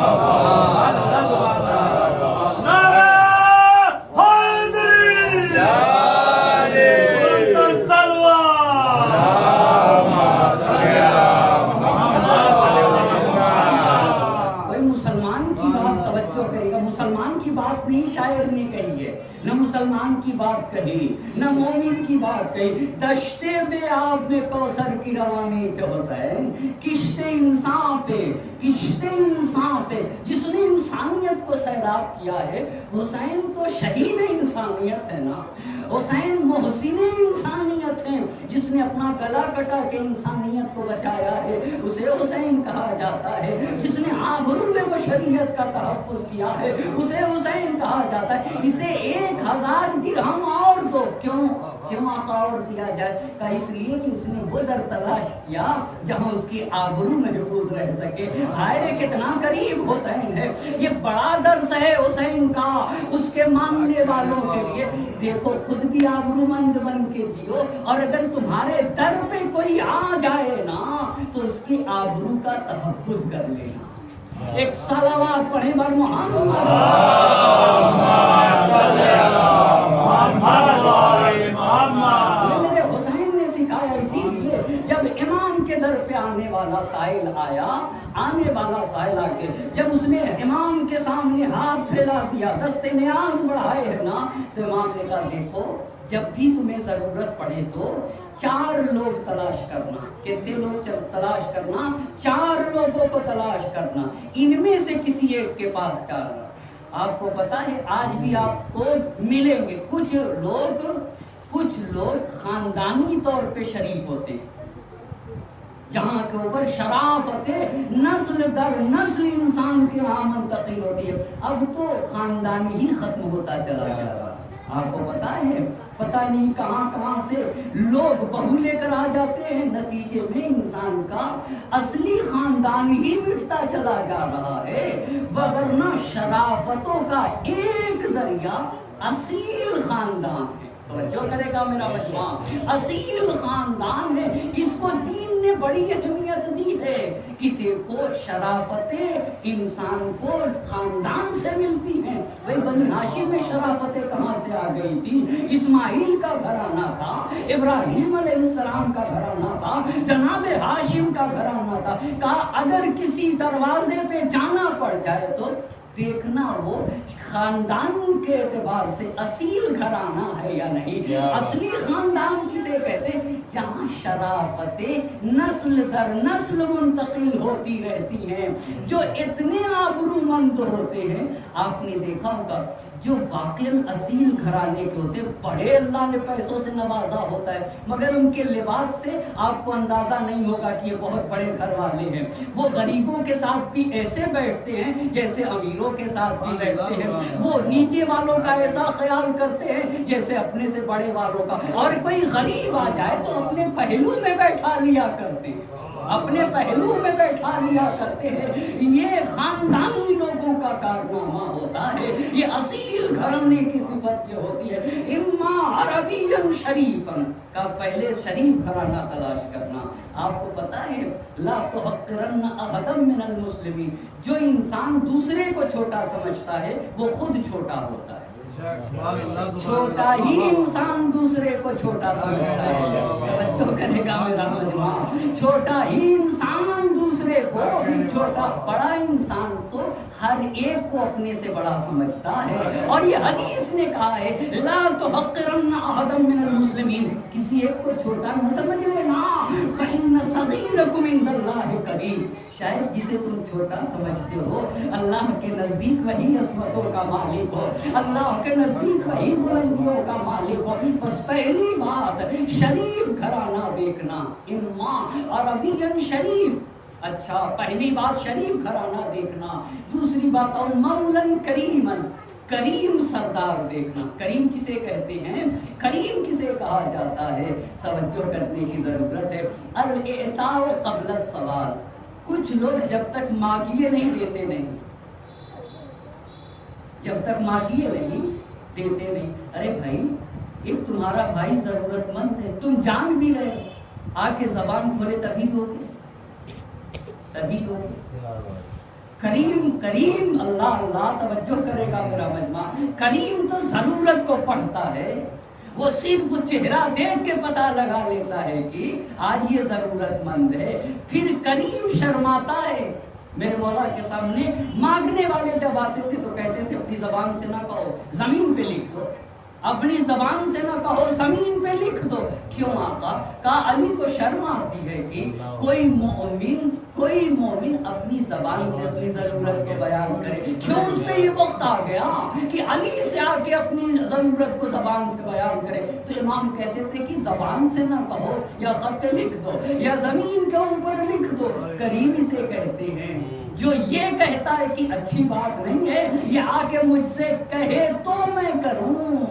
نعرہ حیدری، بلند سلوات. کوئی مسلمان کی بات توجہ کرے گا، مسلمان کی بات نہیں شاعر نے کہی ہے، نہ مسلمان کی بات کہی، نہ مومن کی بات کہی. دشتے بے آب میں کوثر کی روانی تھے حسین، کشت انسان پہ، کشت انسان پہ جس نے انسانیت کو سیراب کیا ہے. حسین تو شہید انسانیت ہے نا، حسین محسن انسانیت ہے، جس نے اپنا گلا کٹا کے انسانیت کو بچایا ہے، اسے حسین کہا جاتا ہے. جس نے آبرو بشریت کا تحفظ کیا ہے، اسے حسین کہا جاتا ہے. اسے 1000 درہم اور دو. کیوں آقا اور دیا جائے؟ کہ اس لیے کہ اس نے وہ در تلاش کیا جہاں اس کی آبرو محفوظ رہ سکے. ہائے کتنا قریب حسین ہے. یہ بڑا درس ہے حسین کا اس کے ماننے والوں کے لیے. دیکھو خود بھی آبرو مند بن کے جیو، اور اگر تمہارے در پہ کوئی آ جائے نا تو اس کی آبرو کا تحفظ کر لینا. ایک صلوات پڑھیں بر محمد. یہ میرے حسین نے سکھایا. اسی لیے جب امام کے در پہ آنے والا سائل آیا، آنے والا سائل آ کے جب اس نے امام کے سامنے ہاتھ پھیلا دیا، دست نیاز بڑھائے ہے نا، تو امام نے کہا دیکھو جب بھی تمہیں ضرورت پڑے تو 4 لوگ تلاش کرنا. کتنے لوگ تلاش کرنا؟ 4 لوگوں کو تلاش کرنا. ان میں سے کسی ایک کے پاس جانا. آپ کو پتا ہے آج بھی آپ کو ملیں گے کچھ لوگ خاندانی طور پہ شریف ہوتے ہیں، جہاں کے اوپر شرافت نسل در نسل انسان کے وہاں منتقل ہوتی ہے. اب تو خاندانی ہی ختم ہوتا چلا جا رہا ہے. آپ کو پتا ہے پتہ نہیں کہاں سے لوگ بہو لے کر آ جاتے ہیں، نتیجے میں انسان کا اصلی خاندان ہی مٹتا چلا جا رہا ہے. وگرنہ شرافتوں کا ایک ذریعہ اصیل خاندان ہے. توجہ کرے گا میرا مجمع، اصیل خاندان ہے. اس کو دین نے بڑی اہمیت دی ہے کہ دیکھو شرافتیں انسان کو خاندان سے ملتی ہیں. بھائی بنی ہاشم میں شرافتیں کہاں سے آ گئی تھی؟ اسماعیل کا گھرانہ تھا، ابراہیم علیہ السلام کا گھرانہ تھا، جناب ہاشم کا گھرانہ تھا. کہا اگر کسی دروازے پہ جانا پڑ جائے تو دیکھنا وہ خاندان کے اعتبار سے اصیل گھرانہ ہے یا نہیں. اصلی خاندان کسے کہتے ہیں؟ جہاں شرافتیں نسل در نسل منتقل ہوتی رہتی ہیں، جو اتنے آبرومند ہوتے ہیں. آپ نے دیکھا ہوگا جو واقعاً اصیل گھرانے کے ہوتے ہیں، بڑے اللہ نے پیسوں سے نوازا ہوتا ہے، مگر ان کے لباس سے آپ کو اندازہ نہیں ہوگا کہ یہ بہت بڑے گھر والے ہیں. وہ غریبوں کے ساتھ بھی ایسے بیٹھتے ہیں جیسے امیروں کے ساتھ بھی بیٹھتے ہیں. وہ نیچے والوں کا ایسا خیال کرتے ہیں جیسے اپنے سے بڑے والوں کا. اور کوئی غریب آ جائے تو اپنے پہلو میں بیٹھا لیا کرتے ہیں، اپنے پہلو میں بیٹھا لیا کرتے ہیں. یہ خاندانی لوگوں کا کارنامہ ہوتا ہے. یہ اصیل گھرانے کی صفت یہ ہوتی ہے. اما عربیًا شریفاً کا پہلے شریف گھرانہ تلاش کرنا. آپ کو پتا ہے لا تحقرن احدا من المسلمین، جو انسان دوسرے کو چھوٹا سمجھتا ہے وہ خود چھوٹا ہوتا ہے. چھوٹا ہی انسان دوسرے کو چھوٹا سمجھتا ہے. توجہ کرے گا میرا مجمع. چھوٹا ہی انسان دوسرے کو چھوٹا، بڑا انسان تو ہر ایک کو اپنے سے بڑا سمجھتا ہے. اور یہ حدیث نے کہا ہے لا تحقرن احدا من المسلمین، کسی ایک کو چھوٹا نہ سمجھ لینا. فإن صغيركم عند الله كبير، شاید جسے تم چھوٹا سمجھتے ہو اللہ کے نزدیک وہی عصمتوں کا مالک ہو، اللہ کے نزدیک وہی بلندیوں کا مالک ہو. بس پہلی بات شریف گھرانہ دیکھنا. اما عربیًا شریف، اچھا پہلی بات شریف گھرانہ دیکھنا. دوسری بات اور مولاً کریماً، کریم سردار دیکھنا. کریم کسے کہتے ہیں؟ کریم کسے کہا جاتا ہے؟ توجہ کرنے کی ضرورت ہے. الاعطاء قبل السوال. کچھ لوگ جب تک مانگیے نہیں دیتے نہیں، جب تک مانگیے نہیں دیتے نہیں. ارے بھائی ایک تمہارا بھائی ضرورت مند ہے، تم جان بھی رہے ہو، آ کے زبان کھولے تبھی دو گے، تبھی دو گے. کریم کریم اللہ اللہ توجہ کرے گا میرا مجمع. کریم تو ضرورت کو پڑھتا ہے، وہ صرف چہرہ دیکھ کے پتہ لگا لیتا ہے کہ آج یہ ضرورت مند ہے. پھر کریم شرماتا ہے. میرے مولا کے سامنے مانگنے والے جب آتے تھے تو کہتے تھے اپنی زبان سے نہ کہو، زمین پہ لکھ دو. اپنی زبان سے نہ کہو، زمین پہ لکھ دو. کیوں آقا؟ کہا علی کو شرم آتی ہے کہ کوئی مومن اپنی زبان سے اپنی ضرورت کو بیان کرے. کیوں اس پہ یہ وقت آ گیا کہ علی سے آ کے اپنی ضرورت کو زبان سے بیان کرے؟ تو امام کہتے تھے کہ زبان سے نہ کہو، یا خط پہ لکھ دو یا زمین کے اوپر لکھ دو. کریم اسے کہتے ہیں جو یہ کہتا ہے کہ اچھی بات نہیں ہے، یہ آ کے مجھ سے کہے تو میں کروں.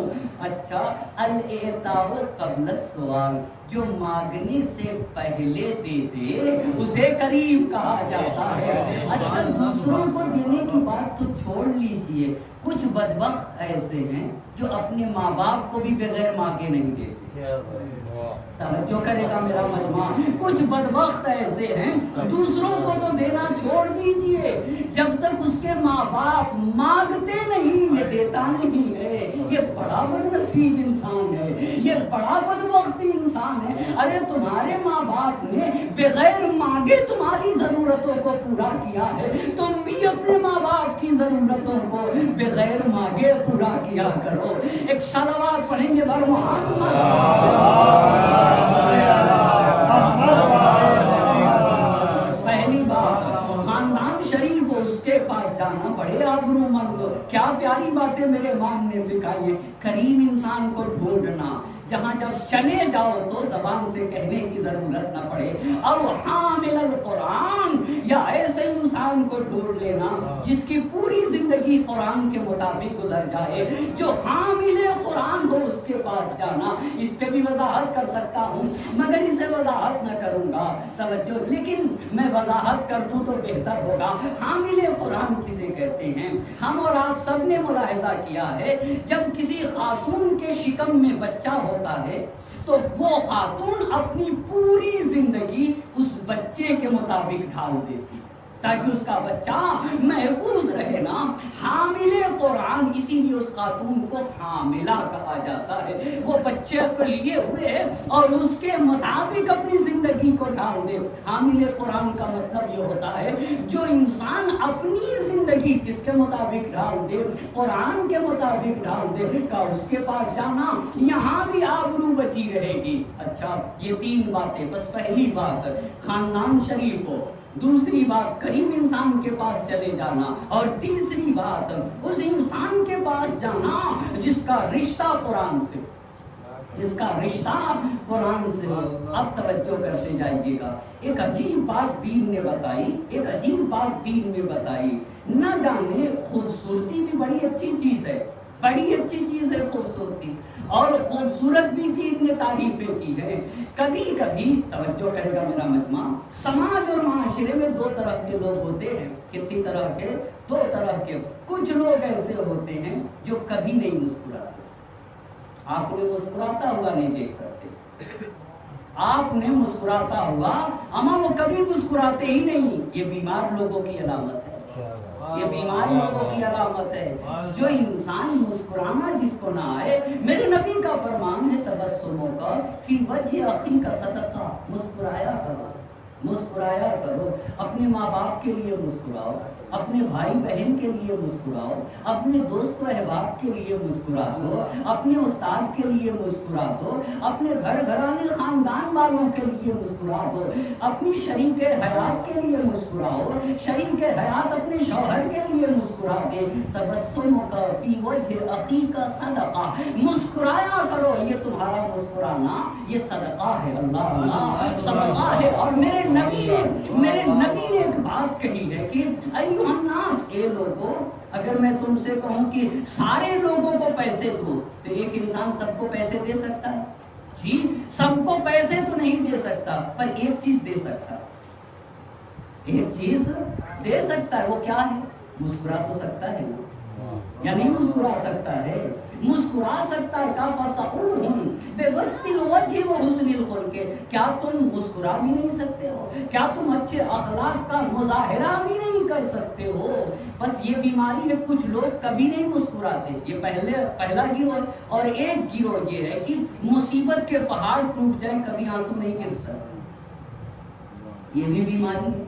اچھا الاعطاء قبل السؤال، جو مانگنے سے پہلے دے دے اسے کریم کہا جاتا ہے. اچھا دوسروں کو دینے کی بات تو چھوڑ لیجئے، کچھ بدبخت ایسے ہیں جو اپنے ماں باپ کو بھی بغیر مانگے نہیں دیتے. توجہ کرے گا میرا مجمع. کچھ بدبخت ایسے ہیں دوسروں کو تو دینا چھوڑ دیجئے، جب تک اس کے ماں باپ مانگتے نہیں یہ دیتا نہیں ہے. یہ بڑا بد نصیب انسان ہے، یہ بڑا بدبخت انسان ہے. ارے تمہارے ماں باپ نے بغیر مانگے تمہاری ضرورتوں کو پورا کیا ہے، تم بھی اپنے ماں باپ کی ضرورتوں کو بغیر مانگے پورا کیا کرو. ایک صلوات پڑھیں گے بر محمد. پہلی بات خاندان شریف ہو اس کے پاس جانا بڑے آبرومند ہو. کیا پیاری باتیں میرے امام نے سکھائی ہے. کریم انسان کو ڈھونڈنا، جہاں جب چلے جاؤ تو زبان سے کہنے کی ضرورت نہ پڑے. اور حامل القرآن، یا ایسے انسان کو ڈھونڈ لینا جس کی پوری زندگی قرآن کے مطابق گزر جائے. جو حامل قرآن ہو اس کے پاس جانا. اس پہ بھی وضاحت کر سکتا ہوں مگر اسے وضاحت نہ کروں گا. توجہ، لیکن میں وضاحت کر دوں تو بہتر ہوگا. حامل قرآن کسے کہتے ہیں؟ ہم اور آپ سب نے ملاحظہ کیا ہے جب کسی خاتون کے شکم میں بچہ ہوتا ہے تو وہ خاتون اپنی پوری زندگی اس بچے کے مطابق ڈھال دیتی. تاکہ اس کا بچہ محفوظ رہے نا. حامل قرآن اسی لیے اس خاتون کو حاملہ کہا جاتا ہے. وہ بچے کو لیے ہوئے اور اس کے مطابق اپنی زندگی کو ڈھال دے. حامل قرآن کا مطلب یہ ہوتا ہے جو انسان اپنی زندگی کس کے مطابق ڈھال دے, قرآن کے مطابق ڈھال دے, کا اس کے پاس جانا یہاں بھی آبرو بچی رہے گی. اچھا, یہ 3 باتیں. بس پہلی بات خاندان شریف ہو, دوسری بات کریم انسان کے پاس چلے جانا, اور تیسری بات اس انسان کے پاس جانا جس کا رشتہ قرآن سے, جس کا رشتہ قرآن سے ہو. اب توجہ کرتے جائیے گا. ایک عجیب بات دین نے بتائی, ایک عجیب بات دین نے بتائی. نہ جانے خوبصورتی بھی بڑی اچھی چیز ہے, بڑی اچھی چیز ہے خوبصورتی, اور خوبصورت بھی دین نے تعریفیں کی ہے. کبھی کبھی توجہ کرے گا میرا مجمع, سماج اور معاشرے میں 2 طرح کے لوگ ہوتے ہیں. کتنی طرح کے؟ 2 طرح کے. کچھ لوگ ایسے ہوتے ہیں جو کبھی نہیں مسکراتے. آپ نے مسکراتا ہوا نہیں دیکھ سکتے, آپ نے مسکراتا ہوا اما وہ کبھی مسکراتے ہی نہیں. یہ بیمار لوگوں کی علامت ہے, یہ بیمار لوگوں کی علامت ہے. جو انسان مسکرانا جس کو نہ آئے, میرے نبی کا فرمان ہے تبسموں کا فی وجہ اخی کا صدقہ. مسکرایا کرو, مسکرایا کرو. اپنے ماں باپ کے لیے مسکراؤ, اپنے بھائی بہن کے لیے مسکراؤ, اپنے دوست و احباب کے لیے مسکرا دو, اپنے استاد کے لیے مسکرا دو, اپنے گھر گھرانے خاندان والوں کے لیے مسکرا دو, اپنی شریک حیات کے لیے مسکراؤ, شریک حیات اپنے شوہر کے لیے مسکرا دے. تبسم کا فی وجہ اخی کا صدقہ. مسکرایا کرو, یہ تمہارا مسکرانا یہ صدقہ ہے. اللہ اللہ صدقہ ہے. اور میرے نبی نے ایک بات کہی ہے کہ ایھا الناس, اے لوگوں, اگر میں تم سے کہوں کہ سارے لوگوں کو پیسے دو, تو ایک انسان سب کو پیسے دے سکتا ہے؟ جی, سب کو پیسے تو نہیں دے سکتا, پر ایک چیز دے سکتا ہے, ایک چیز دے سکتا ہے. وہ کیا ہے؟ مسکرا تو سکتا ہے نا, یا نہیں مسکرا سکتا ہے؟ مسکرا سکتا ہے. کا فَسَعُوهُمْ بِوَسْطِ الْوَجْهِ وَحُسْنِ الْخُلُقِ. کیا تم مسکرا بھی نہیں سکتے ہو؟ کیا تم اچھے اخلاق کا مظاہرہ بھی نہیں کر سکتے ہو؟ بس یہ بیماری ہے, کچھ لوگ کبھی نہیں مسکراتے. یہ پہلا گروہ. اور ایک گروہ یہ ہے کہ مصیبت کے پہاڑ ٹوٹ جائیں کبھی آنسو نہیں گر سکتے. یہ بھی بیماری ہے,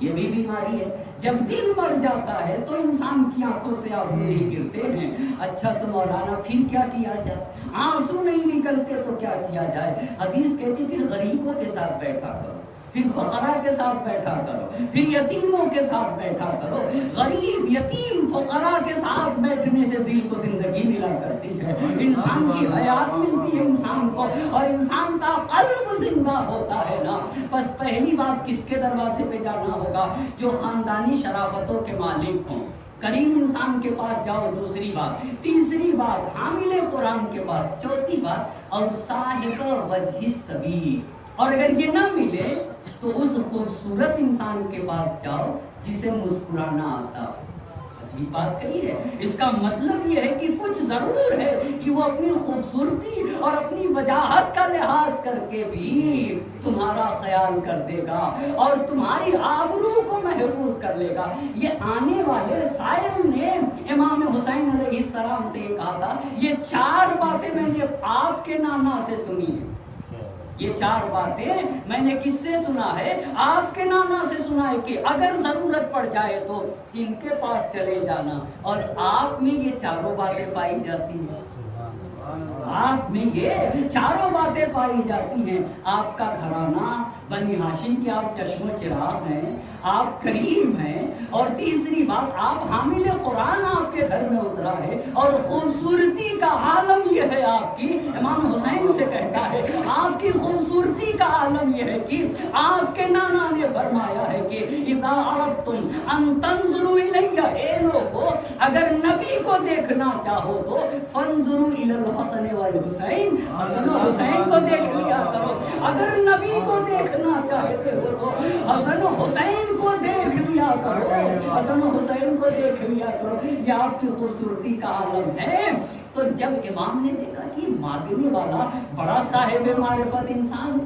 یہ بھی بیماری ہے. جب دل مر جاتا ہے تو انسان کی آنکھوں سے آنسو نہیں گرتے ہیں. اچھا تو مولانا پھر کیا کیا جائے؟ آنسو نہیں نکلتے تو کیا کیا جائے؟ حدیث کہتی پھر غریبوں کے ساتھ بیٹھا کرو, پھر فقراء کے ساتھ بیٹھا کرو, پھر یتیموں کے ساتھ بیٹھا کرو. غریب, یتیم, فقراء کے ساتھ بیٹھنے سے دل کو زندگی ملا کرتی ہے, انسان کی حیات ملتی ہے انسان کو, اور انسان کا قلب زندہ ہوتا ہے نا. بس پہلی بات کس کے دروازے پہ جانا ہوگا؟ جو خاندانی شرافتوں کے مالک ہوں. کریم انسان کے پاس جاؤ, دوسری بات. تیسری بات حامل قرآن کے پاس. چوتھی بات اور صاحب وجہ السبیل. اور اگر یہ نہ ملے تو اس خوبصورت انسان کے پاس جاؤ جسے مسکرانا آتا. عجیب بات کہی ہے. اس کا مطلب یہ ہے کہ کچھ ضرور ہے کہ وہ اپنی خوبصورتی اور اپنی وجاہت کا لحاظ کر کے بھی تمہارا خیال کر دے گا اور تمہاری آبرو کو محفوظ کر لے گا. یہ آنے والے سائل نے امام حسین علیہ السلام سے یہ کہا تھا, یہ 4 باتیں میں نے آپ کے نانا سے سنی ہیں. یہ 4 باتیں میں نے کس سے سنا ہے؟ آپ کے نانا سے سنا ہے کہ اگر ضرورت پڑ جائے تو ان کے پاس چلے جانا. اور آپ میں یہ 4 باتیں پائی جاتی ہیں, آپ میں یہ 4 باتیں پائی جاتی ہیں. آپ کا گھرانہ بنی ہاشم کے آپ چشم و چراغ ہیں, آپ کریم ہیں, اور تیسری بات آپ حامل قرآن آپ کے گھر میں اترا ہے, اور خوبصورتی کا عالم یہ ہے آپ کی. امام حسین سے کہتا ہے آپ کی خوبصورتی کا عالم یہ ہے کہ آپ کے نانا نے فرمایا ہے کہ اذا اردتم ان تنظروا الی, اے لوگو اگر نبی کو دیکھنا چاہو تو فانظروا الی الحسن والحسین, حسن و حسین کو دیکھ لیا کرو. اگر نبی کو دیکھنا چاہتے ہو تو حسن و حسین کو دیکھ لیا کرو, حسن و حسین کو دیکھ لیا کرو. یہ آپ کی خوبصورتی کا عالم ہے. تو جب امام نے دیکھا کہ مانگنے والا بڑا صاحب معرفت انسان,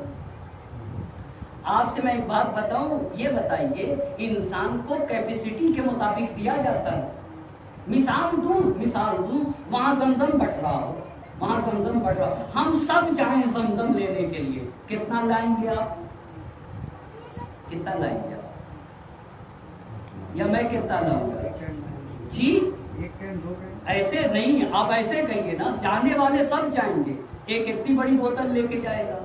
آپ سے میں ایک بات بتاؤں، یہ بتائیے انسان کو کیپیسٹی کے مطابق دیا جاتا ہے. مثال دوں وہاں زمزم بٹ رہا ہو، ہم سب جائیں زمزم لینے کے لیے، کتنا لائیں گے آپ؟ یا میں کتنا لاؤں گا؟ جی ایسے نہیں، آپ ایسے کہیے نا، جانے والے سب جائیں گے. ایک اتنی بڑی بوتل لے کے جائے گا،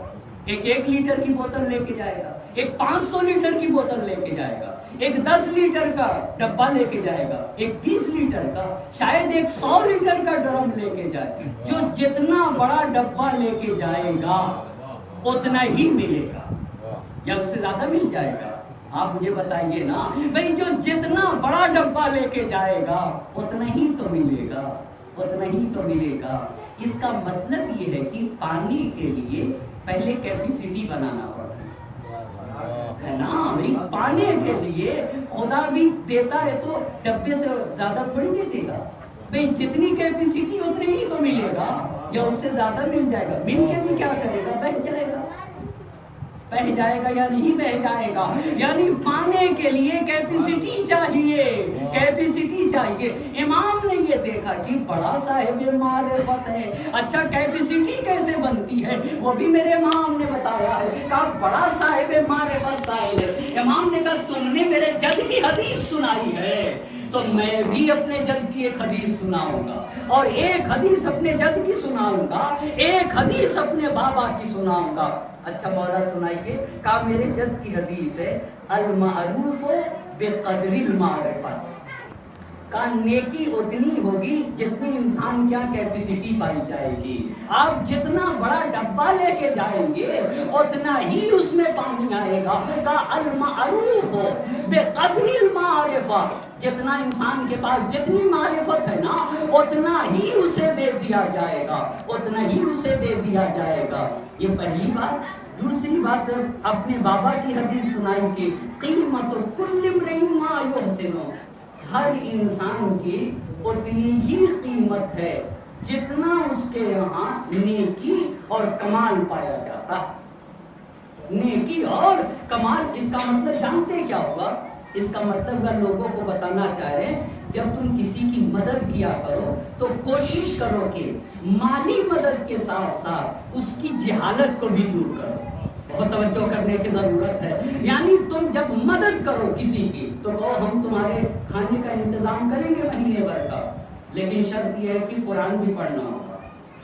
ایک لیٹر کی بوتل لے کے جائے گا، ایک 500 لیٹر کی بوتل لے کے جائے گا، ایک 10 لیٹر کا ڈبہ لے کے جائے گا، ایک 20 لیٹر کا، شاید ایک 100 لیٹر کا ڈرم لے کے جائے. جو جتنا بڑا ڈبہ لے کے جائے گا اتنا ہی ملے گا یا اس سے زیادہ مل جائے گا؟ آپ مجھے بتائیے نا بھئی، جو جتنا بڑا ڈبہ لے کے جائے گا اتنا ہی تو ملے گا. اس کا مطلب یہ ہے کہ پانی کے لیے پہلے کیپیسٹی بنانا پڑتا ہے نا. پانی کے لیے خدا بھی دیتا ہے تو ڈبے سے زیادہ تھوڑی دے دے گا بھئی. جتنی کیپیسٹی اتنے ہی تو ملے گا یا اس سے زیادہ مل جائے گا. مل کے بھی کیا کرے گا؟ بہہ جائے گا یا نہیں بہہ جائے گا. یعنی پانے کے لیے کیپیسٹی چاہیے. امام نے یہ دیکھا کہ بڑا صاحب معرفت ہے. اچھا کیپیسٹی کیسے بنتی ہے وہ بھی میرے امام نے بتایا ہے. کہا بڑا صاحب معرفت سائل ہے. امام نے کہا تم نے میرے جد کی حدیث سنائی ہے تو میں بھی اپنے جد کی ایک حدیث سناؤں گا، اور ایک حدیث اپنے جد کی سناؤں گا، ایک حدیث اپنے بابا کی سناؤں گا. اچھا مولا سنائیے. کہا میرے جد کی حدیث ہے المعروف بقدر المعرفت. کہا نیکی اتنی ہوگی جتنی انسان کیا کیپیسٹی پائی جائے گی. آپ جتنا بڑا ڈبہ لے کے جائیں گے اتنا ہی اس میں پانی آئے گا. کہا المعروف بقدر المعرفت. جتنا انسان کے پاس جتنی معرفت ہے نا اتنا ہی اسے دے دیا جائے گا. یہ پہلی بات. دوسری بات اپنے بابا کی حدیث سنائی کہ قیمت کل امرئ ما یحسن. ہر انسان کی اتنی ہی قیمت ہے جتنا اس کے یہاں نیکی اور کمال پایا جاتا. نیکی اور کمال، اس کا مطلب جانتے کیا ہوگا؟ اس کا مطلب اگر لوگوں کو بتانا چاہ رہے ہیں، جب تم کسی کی مدد کیا کرو تو کوشش کرو کہ مالی مدد کے ساتھ ساتھ اس کی جہالت کو بھی دور کرو. بہت توجہ کرنے کی ضرورت ہے. یعنی تم جب مدد کرو کسی کی تو کہو ہم تمہارے کھانے کا انتظام کریں گے مہینے بھر کا، لیکن شرط یہ ہے کہ قرآن بھی پڑھنا ہوگا،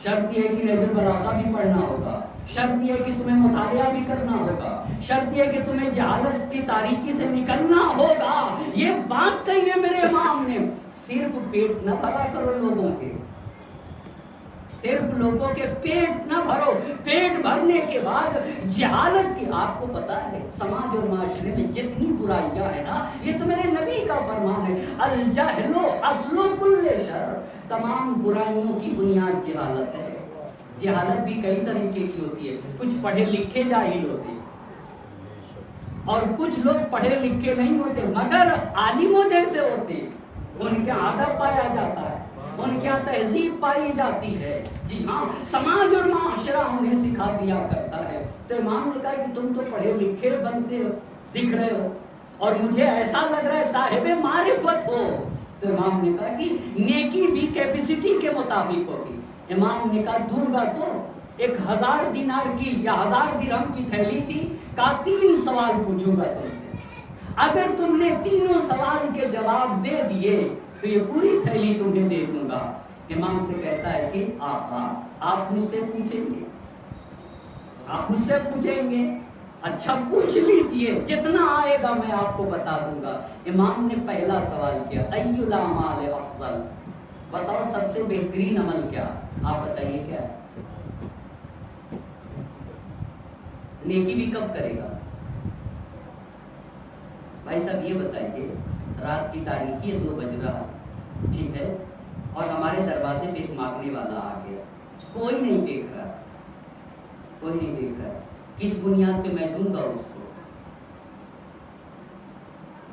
شرط یہ ہے کہ نہج البلاغہ بھی پڑھنا ہوگا، شرط یہ ہے کہ تمہیں مطالعہ بھی کرنا ہوگا، شرط یہ ہے کہ تمہیں جہالت کی تاریکی سے نکلنا ہوگا. یہ بات کہی ہے میرے امام نے. صرف پیٹ نہ بھرا کرو لوگوں کے، صرف لوگوں کے پیٹ نہ بھرو. پیٹ بھرنے کے بعد جہالت کی، آپ کو پتا ہے سماج اور معاشرے میں جتنی برائیاں ہیں نا، یہ تو میرے نبی کا فرمان ہے الجہل اصل کل شر. تمام برائیوں کی بنیاد جہالت ہے. جہالت بھی کئی طریقے کی ہوتی ہے. کچھ پڑھے لکھے جاہل ہوتے ہیں اور کچھ لوگ پڑھے لکھے نہیں ہوتے مگر عالموں جیسے ہوتے ہیں. ان کے ادب پایا جاتا ہے، ان کے تہذیب پائی جاتی ہے. جی ہاں، سماج اور معاشرہ انہیں سکھا دیا کرتا ہے. تو امام نے کہا کہ تم تو پڑھے لکھے بنتے ہو، دکھ رہے ہو، اور مجھے ایسا لگ رہا ہے صاحب معرفت ہو. تو امام نے کہا کہ نیکی بھی کیپیسٹی کے مطابق ہوگی. امام نے کہا دوں گا تو 1000 دینار کی یا 1000 درہم کی تھیلی تھی. کہا 3 سوال پوچھوں گا تم سے، اگر تم نے تینوں سوال کے جواب دے دیے تو یہ پوری تھیلی تمہیں دے دوں گا. امام سے کہتا ہے کہ آپ مجھ سے پوچھیں گے. اچھا پوچھ لیجئے، جتنا آئے گا میں آپ کو بتا دوں گا. امام نے پہلا سوال کیا ای الاعمال افضل. بتاؤ سب سے بہترین عمل کیا؟ آپ بتائیے کیا ہے؟ نیکی بھی کب کرے گا؟ بھائی صاحب یہ بتائیے، رات کی تاریکی ہے، 2 بج رہا، ٹھیک ہے، اور ہمارے دروازے پہ ایک مانگنے والا آ گیا. کوئی نہیں دیکھ رہا. کس بنیاد پہ میں دوں گا اس کو؟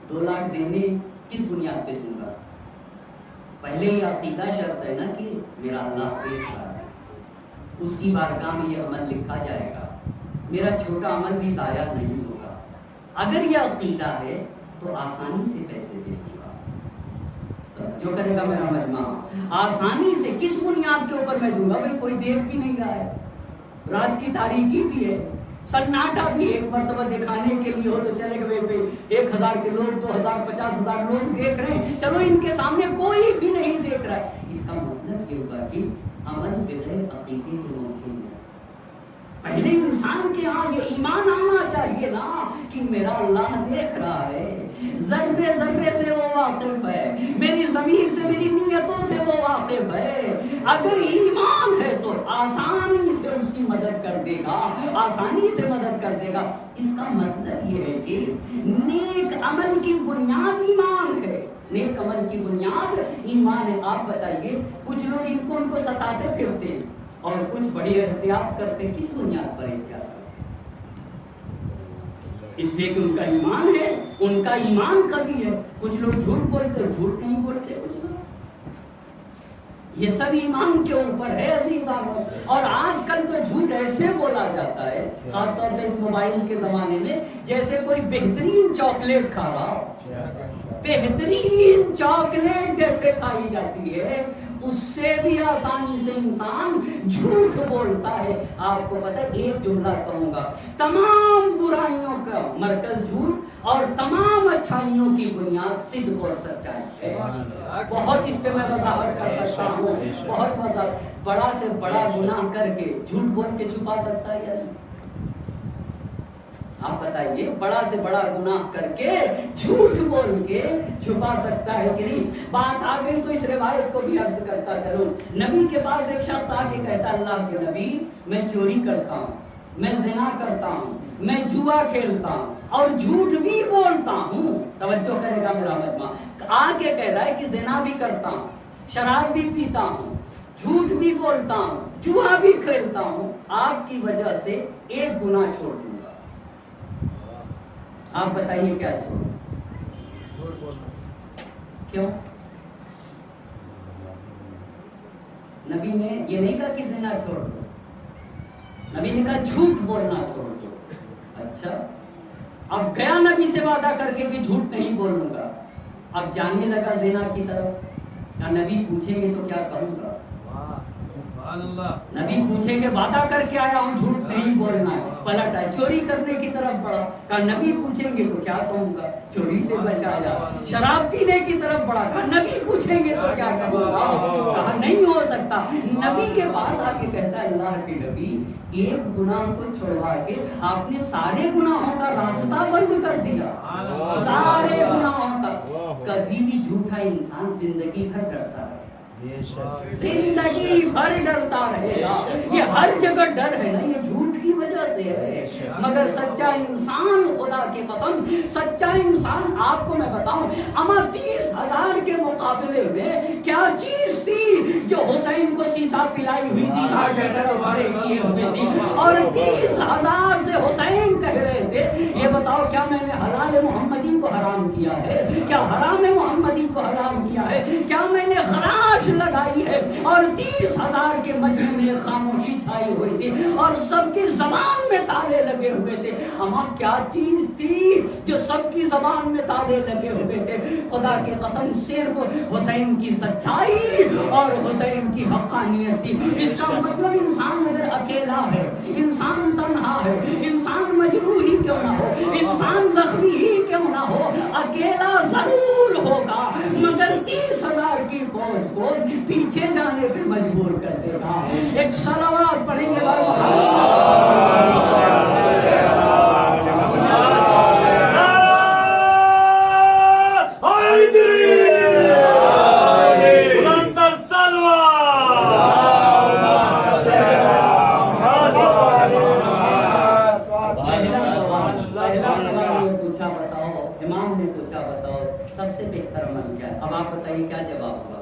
2 لاکھ دینے کس بنیاد پہ دوں گا؟ پہلے ہی عقیدہ شرط ہے نا کہ میرا اللہ دیکھ رہا ہے، اس کی بارگاہ میں یہ عمل لکھا جائے گا، میرا چھوٹا عمل بھی ضائع نہیں ہوگا. اگر یہ عقیدہ ہے تو آسانی سے پیسے دے دیا، جو کرے گا میرا مجمع آسانی سے، کس بنیاد کے اوپر میں دوں گا؟ بھائی کوئی دیکھ بھی نہیں رہا ہے، رات کی تاریکی بھی ہے، سناٹا بھی، ایک مرتبہ دکھانے کے لیے ہو تو چلے گئے 1000 کے لوگ 2000 50,000 لوگ دیکھ رہے ہیں، چلو ان کے سامنے کوئی بھی نہیں دیکھ رہا ہے، اس کا مطلب یہ ہوگا کہ عمل بغیر عقیدے کے ممکن ہے۔ پہلے انسان کے ہاں یہ ایمان آنا چاہیے نا کہ میرا اللہ دیکھ رہا ہے، ذرے ذرے سے وہ واقف ہے، میری ضمیر سے، میری نیتوں سے وہ واقف ہے۔ اگر ایمان ہے تو آسانی سے اس کی مدد کر دے گا، آسانی سے مدد کر دے گا۔ اس کا مطلب یہ ہے کہ نیک عمل کی بنیاد ایمان ہے، نیک عمل کی بنیاد ایمان ہے۔ آپ بتائیے، کچھ لوگ ان کو ستاتے پھرتے اور کچھ بڑی احتیاط کرتے، کس بنیاد پر احتیاط کرتے؟ اس لیے کہ ان کا ایمان ہے، ان کا ایمان قوی ہے۔ کچھ لوگ جھوٹ بولتے، جھوٹ نہیں بولتے، کچھ لوگ، یہ سب ایمان کے اوپر ہے عزیزان۔ اور آج کل تو جھوٹ ایسے بولا جاتا ہے، خاص طور سے اس موبائل کے زمانے میں، جیسے کوئی بہترین چاکلیٹ کھا رہا ہو، بہترین چاکلیٹ جیسے کھائی جاتی ہے، اس سے بھی آسانی سے انسان جھوٹ بولتا ہے۔ آپ کو پتہ ہے، ایک جملہ کہوں گا، تمام برائیوں کا مرکز جھوٹ اور تمام اچھائیوں کی بنیاد صدق اور سچائی ہے۔ بہت اس پہ میں وضاحت کر سکتا ہوں، بہت وضاحت۔ بڑا سے بڑا گناہ کر کے جھوٹ بول کے چھپا سکتا ہے یا نہیں؟ آپ بتائیے، بڑا سے بڑا گناہ کر کے جھوٹ بول کے چھپا سکتا ہے کہ نہیں؟ بات آ گئی تو اس روایت کو بھی عرض کرتا چلوں۔ نبی کے پاس ایک شخص آ کے کہتا، اللہ کے نبی، میں چوری کرتا ہوں، میں زنا کرتا ہوں، میں جوا کھیلتا ہوں اور جھوٹ بھی بولتا ہوں۔ توجہ کرے گا میرا مجمع، آ کے کہہ رہا ہے کہ زنا بھی کرتا ہوں، شراب بھی پیتا ہوں، جھوٹ بھی بولتا ہوں، جوا بھی کھیلتا ہوں، آپ کی وجہ سے ایک گناہ چھوڑ دوں گا۔ آپ بتائیے کیا چھوڑ؟ کیوں؟ نبی نے یہ نہیں کہا کہ زنا چھوڑ دو، نبی نے کہا جھوٹ بولنا چھوڑ دو۔ اچھا، اب گیا نبی سے وعدہ کر کے بھی جھوٹ نہیں بولوں گا، اب جانے لگا زنا کی طرف، کیا نبی پوچھیں گے تو کیا کہوں گا؟ نبی پوچھیں گے، وعدہ کر کے آیا ہوں جھوٹ نہیں بولنا ہے، پلٹ آئے، چوری کرنے کی طرف بڑھا، کہا نبی پوچھیں گے تو کیا کہوں گا؟ چوری سے بچایا۔ شراب پینے کی طرف بڑھا، کہا نبی پوچھیں گے تو کیا کہوں گا؟ کہا نہیں ہو سکتا۔ نبی کے پاس آ کے کہتا ہے، اللہ کے نبی، ایک گناہ کو چھوڑوا کے آپ نے سارے گناہوں کا راستہ بند کر دیا، سارے گناہوں کا۔ کبھی بھی جھوٹا انسان زندگی بھر ڈرتا ہے، زندگی بھر ڈرتا رہے گا، یہ ہر جگہ ڈر ہے نا، یہ جھوٹ کی وجہ سے ہے۔ مگر سچا انسان، خدا کی قسم، سچا انسان، آپ کو میں بتاؤں، اما 30,000 کے مقابلے میں کیا چیز تھی جو حسین کو سیسا پلائی ہوئی تھی، اور 30,000 سے حسین کہہ رہے تھے، یہ بتاؤ کیا میں نے حلال محمدی کو حرام کیا ہے؟ کیا حرام محمدی کو حرام کیا ہے؟ کیا میں نے خراش لگائی ہے؟ اور 30,000 کے مجمع میں خاموشی چھائی ہوئی تھی اور سب کی زبان میں تالے لگے ہوئے تھے۔ اما کیا چیز تھی جو سب کی زبان میں تالے لگے ہوئے تھے؟ خدا کی قسم، صرف حسین کی سچائی اور حسین کی حقانیت تھی۔ اس کا مطلب انسان اگر اکیلا ہے، انسان تنہا ہے، انسان مجروح ہی کیوں نہ ہو، انسان زخمی ہی کیوں نہ ہو، اکیلا ضرور ہوگا، مگر 30,000 کی فوج کو پیچھے جانے پہ مجبور کر دے گا۔ ایک صلوات پڑھیں گے سب سے بہتر عمل کیا ہے؟ اب آپ بتائیے کیا جواب ہوگا؟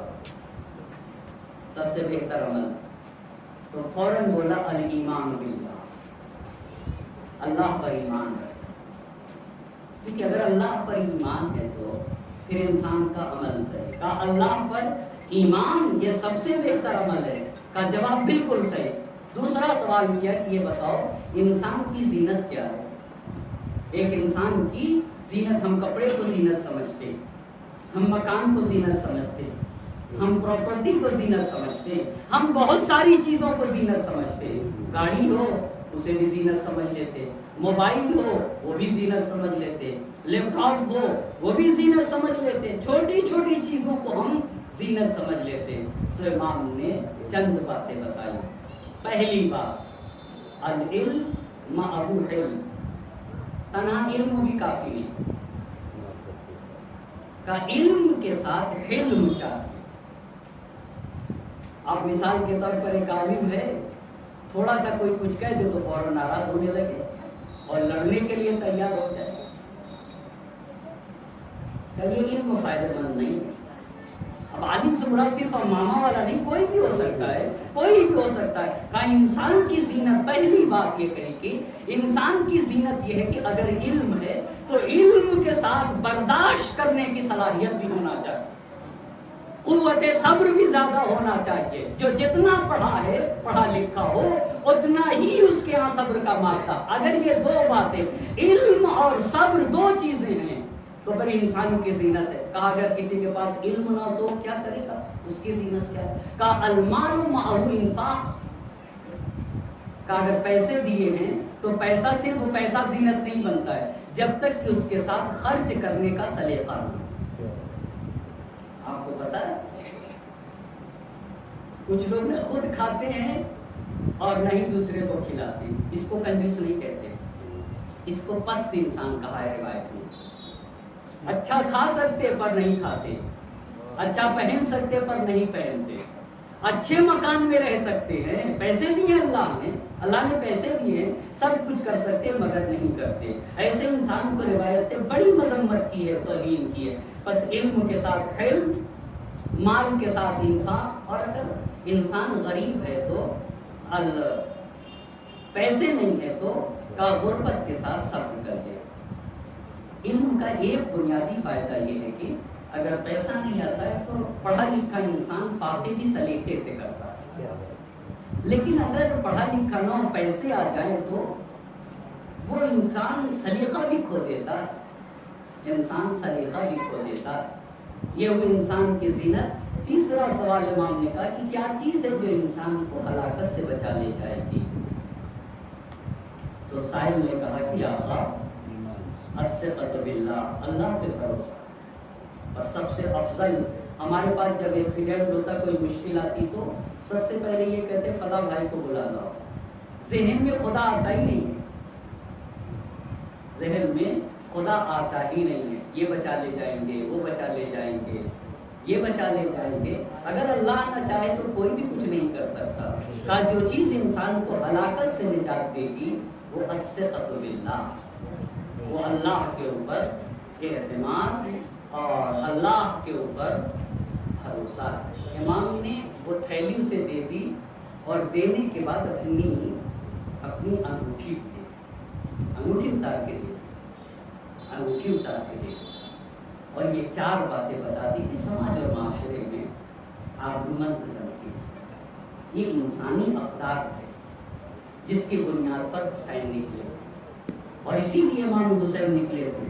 سب سے بہتر عمل تو فوراً بولا الایمان باللہ، اللہ پر ایمان ہے، کیونکہ اگر اللہ پر ایمان ہے تو پھر انسان کا عمل صحیح۔ کہا اللہ پر ایمان یہ سب سے بہتر عمل ہے، کا جواب بالکل صحیح۔ دوسرا سوال کیا کہ یہ بتاؤ انسان کی زینت کیا ہے؟ ایک انسان کی زینت، ہم کپڑے کو زینت سمجھتے، ہم مکان کو زینت سمجھتے، ہم پراپرٹی کو زینت سمجھتے، ہم بہت ساری چیزوں کو زینت سمجھتے، گاڑی ہو اسے بھی زینت سمجھ لیتے، موبائل ہو وہ بھی زینت سمجھ لیتے، لیپ ٹاپ ہو وہ بھی زینت سمجھ لیتے، چھوٹی چھوٹی چیزوں کو ہم زینت سمجھ لیتے۔ تو امام نے چند باتیں بتائی۔ پہلی بات، العلم مع علم، تنہا علم بھی کافی نہیں، کا علم کے ساتھ حلم چاہیے۔ آپ مثال کے طور پر ایک عالم ہے، تھوڑا سا کوئی کچھ کہہ دے تو فوراً ناراض ہونے لگے اور لڑنے کے لیے تیار ہو جائے، تو یہ علم فائدہ مند نہیں ہے۔ اب عالم سے مراد صرف ماما والا نہیں، کوئی بھی ہو سکتا ہے، کوئی بھی ہو سکتا ہے۔ کہا انسان کی زینت، پہلی بات یہ کہی کہ انسان کی زینت یہ ہے کہ اگر علم ہے تو علم کے ساتھ برداشت کرنے کی صلاحیت بھی ہونا چاہیے، قوت صبر بھی زیادہ ہونا چاہیے۔ جو جتنا پڑھا ہے، پڑھا لکھا ہو، اتنا ہی اس کے یہاں صبر کا مادہ۔ اگر یہ دو باتیں، علم اور صبر، دو چیزیں ہیں تو پھر انسان کی زینت ہے۔ کہا اگر کسی کے پاس علم نہ ہو تو کیا کرے گا، اس کی زینت کیا ہے؟ کہا المال معہ انفاق، کہا اگر پیسے دیے ہیں تو پیسہ صرف پیسہ زینت نہیں بنتا ہے جب تک کہ اس کے ساتھ خرچ کرنے کا سلیقہ نہ ہو۔ آپ کو پتا ہے کچھ لوگ نے خود کھاتے ہیں اور نہیں دوسرے کو کھلاتے، اس کو کنجوس نہیں کہتے، اس کو پست انسان کہا ہے روایت میں۔ اچھا کھا سکتے پر نہیں کھاتے، اچھا پہن سکتے پر نہیں پہنتے، اچھے مکان میں رہ سکتے ہیں، پیسے دیے اللہ نے پیسے دیے، سب کچھ کر سکتے مگر نہیں کرتے۔ ایسے انسان کو روایتیں بڑی مذمت کی ہے، توہین کی ہے۔ بس علم کے ساتھ علم، مال کے ساتھ انفاق، اور اگر انسان غریب ہے تو پیسے نہیں ہے تو غربت کے ساتھ صبر کر لے۔ علم کا ایک بنیادی فائدہ یہ ہے کہ اگر پیسہ نہیں آتا ہے تو پڑھا لکھا انسان فاتح بھی سلیقے سے کرتا ہے، لیکن اگر پڑھا لکھا نہ ہو، پیسے آ جائیں تو وہ انسان سلیقہ بھی کھو دیتا ہے، انسان سلیقہ بھی کھو دیتا ہے۔ یہ وہ انسان کی زینت۔ تیسرا سوال امام نے کہا کہ کیا چیز ہے جو انسان کو ہلاکت سے بچا لے جائے گی؟ تو سائل نے کہا کہ آقا الثقۃ باللہ، اللہ پہ بھروسہ۔ اور سب سے افضل، ہمارے پاس جب ایکسیڈنٹ ہوتا، کوئی مشکل آتی تو سب سے پہلے یہ کہتے فلاں بھائی کو بلا لاؤ۔ ذہن میں خدا آتا ہی نہیں ہے، ذہن میں خدا آتا ہی نہیں ہے۔ یہ بچا لے جائیں گے، وہ بچا لے جائیں گے، یہ بچا لے جائیں گے۔ اگر اللہ نہ چاہے تو کوئی بھی کچھ نہیں کر سکتا۔ کہا جو چیز انسان کو ہلاکت سے نجات دے گی وہ الثقۃ باللہ، وہ اللہ کے اوپر اعتماد اور اللہ کے اوپر بھروسہ ہے۔ امام نے وہ تھیلی اسے دے دی اور دینے کے بعد اپنی انگوٹھی اتار کے دے دی، انگوٹھی اتار کے دے دی، اور یہ چار باتیں بتا دی کہ سماج اور معاشرے میں آبرومند بن کیجیے۔ یہ انسانی اقدار ہے جس کی بنیاد پر حسین نکلے، اور اسی لیے امام حسین نکلے تھے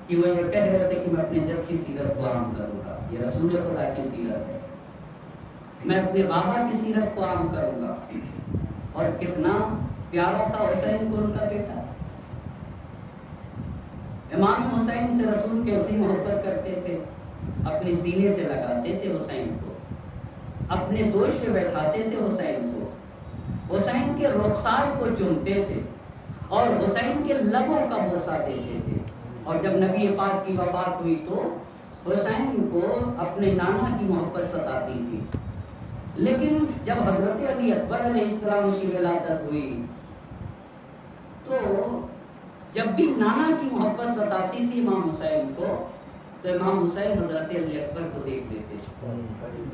کہ وہ یہ کہہ رہے تھے کہ میں اپنے جد کی سیرت کو عام کروں گا، یہ رسول خدا کی سیرت ہے، میں اپنے بابا کی سیرت کو عام کروں گا۔ اور کتنا پیارا تھا حسین کو ان کا بیٹا۔ امام حسین سے رسول کیسی محبت کرتے تھے، اپنے سینے سے لگاتے تھے حسین کو، اپنے دوش پہ بیٹھاتے تھے حسین کو، حسین کے رخسار کو چومتے تھے اور حسین کے لبوں کا بوسہ دیتے تھے۔ اور جب نبی پاک کی وفات ہوئی تو حسین کو اپنے نانا کی محبت ستاتی تھی، لیکن جب حضرت علی اکبر علیہ السلام کی ولادت ہوئی تو جب بھی نانا کی محبت ستاتی تھی امام حسین کو تو امام حسین حضرت علی اکبر کو دیکھ لیتے تھے،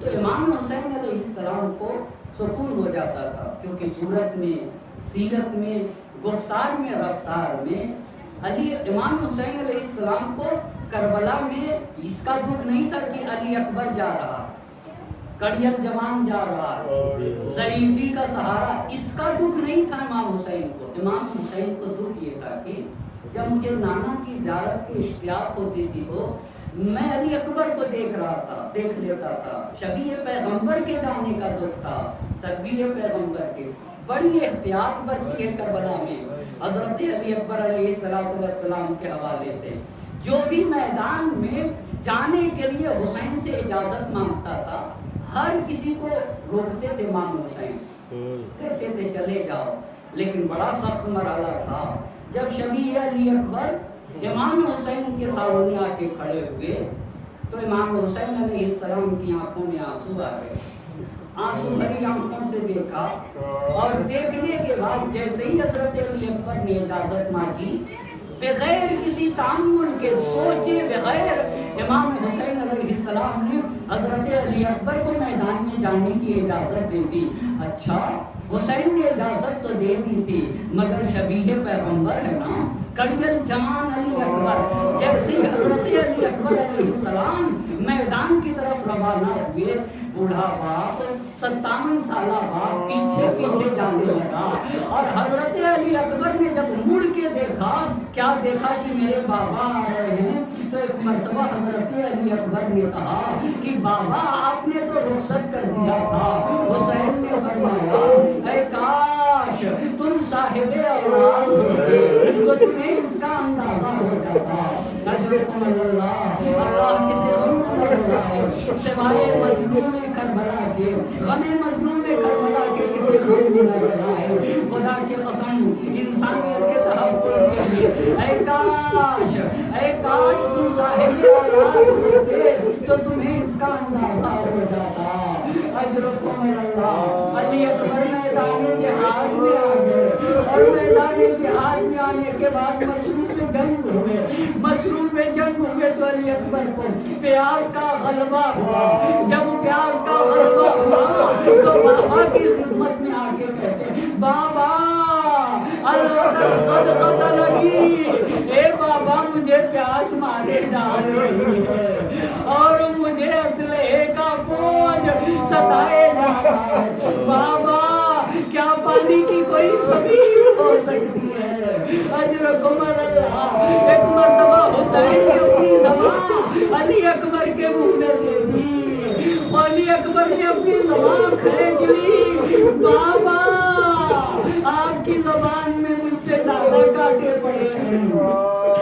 تو امام حسین علیہ السلام کو سکون ہو جاتا تھا، کیونکہ صورت میں، سیرت میں، گفتار میں، رفتار میں امام حسین علیہ السلام کو کربلا میں اس کا دکھ نہیں تھا کہ علی اکبر جا رہا، کڑیل جوان جا رہا، ضعیفی کا سہارا، اس کا دکھ نہیں تھا امام حسین کو۔ امام حسین کو دکھ یہ تھا کہ جب مجھے نانا کی زیارت کی اشتیاق ہوتی تھی تو میں علی اکبر کو دیکھ لیتا تھا. شبیہ پیغمبر کے جانے کا دکھ تھا، شبیہ پیغمبر کے. بڑی احتیاط برتی ہے کربلا میں حضرت علی اکبر علیہ السلام کے حوالے سے. جو بھی میدان میں جانے کے لیے حسین سے اجازت مانگتا تھا، ہر کسی کو روکتے تھے امام حسین، کہتے تھے چلے جاؤ. لیکن بڑا سخت مرحلہ تھا جب شبیہ علی اکبر امام حسین کے سامنے آ کے کھڑے ہوئے تو امام حسین علیہ السلام کی آنکھوں میں آنسو آ گئے. آنسو بھری آنکھوں سے دیکھا اور دیکھنے کے بعد جیسے ہی حضرت علی اکبر نے اجازت مانگی، بغیر کسی تعامل کے سوچے بغیر امام حسین علیہ السلام نے حضرت علی اکبر کو میدان میں جانے کی اجازت دے دی. اچھا، حسین نے اجازت تو دے دی تھی مگر شبیہ پیغمبر ہے نا، کڑیل جوان علی اکبر. جیسے ہی حضرت علی اکبر علیہ السلام میدان کی طرف روانہ ہوئے، بوڑھا باپ 57 سالہ باپ پیچھے پیچھے جانے لگا. اور حضرت علی اکبر نے جب مڑ کے دیکھا، کیا دیکھا کہ میرے بابا آ رہے ہیں، تو ایک مرتبہ حضرت علی اکبر نے کہا کہ بابا آپ نے تو رخصت کر دیا تھا. حسین نے فرمایا اے کاش تم صاحب اولاد ہوتے تو تمہیں اس کا اندازہ ہو جاتا. نجرکم اللہ، اللہ کسی غم نہ لگائے سوائے مظلوم کربلا کے، غم مظلوم کربلا کے کسی غم نہ لگائے. خدا کی قسم انسانیت کے تحفظ کے لیے اے کاش تم صاحب اولاد ہوتے تو تمہیں اس کا اندازہ ہو جاتا. اجرکم اللہ. علی اکبر میدان جہاد میں آ گئے اور میدان جہاد میں آنے کے بعد مصروف جنگ ہوئے تو علی اکبر کو پیاس کا غلبہ ہوا. جب پیاس کا غلبہ ہوا تو بابا کی خدمت میں آ کے کہتے بابا اے بابا مجھے پیاس مارے ڈال رہی ہے اور مجھے اسلحے کا بوجھ ستائے جا رہا ہے. بابا کیا پانی کی کوئی سبیل ہو سکتی ہے؟ اجرکم اللہ. ایک مرتبہ حسین نے اپنی زبان علی اکبر کے منہ میں دے دی، علی اکبر نے اپنی زبان کھینچ لی. بابا آپ کی زبان میں مجھ سے زیادہ کانٹے پڑے ہیں.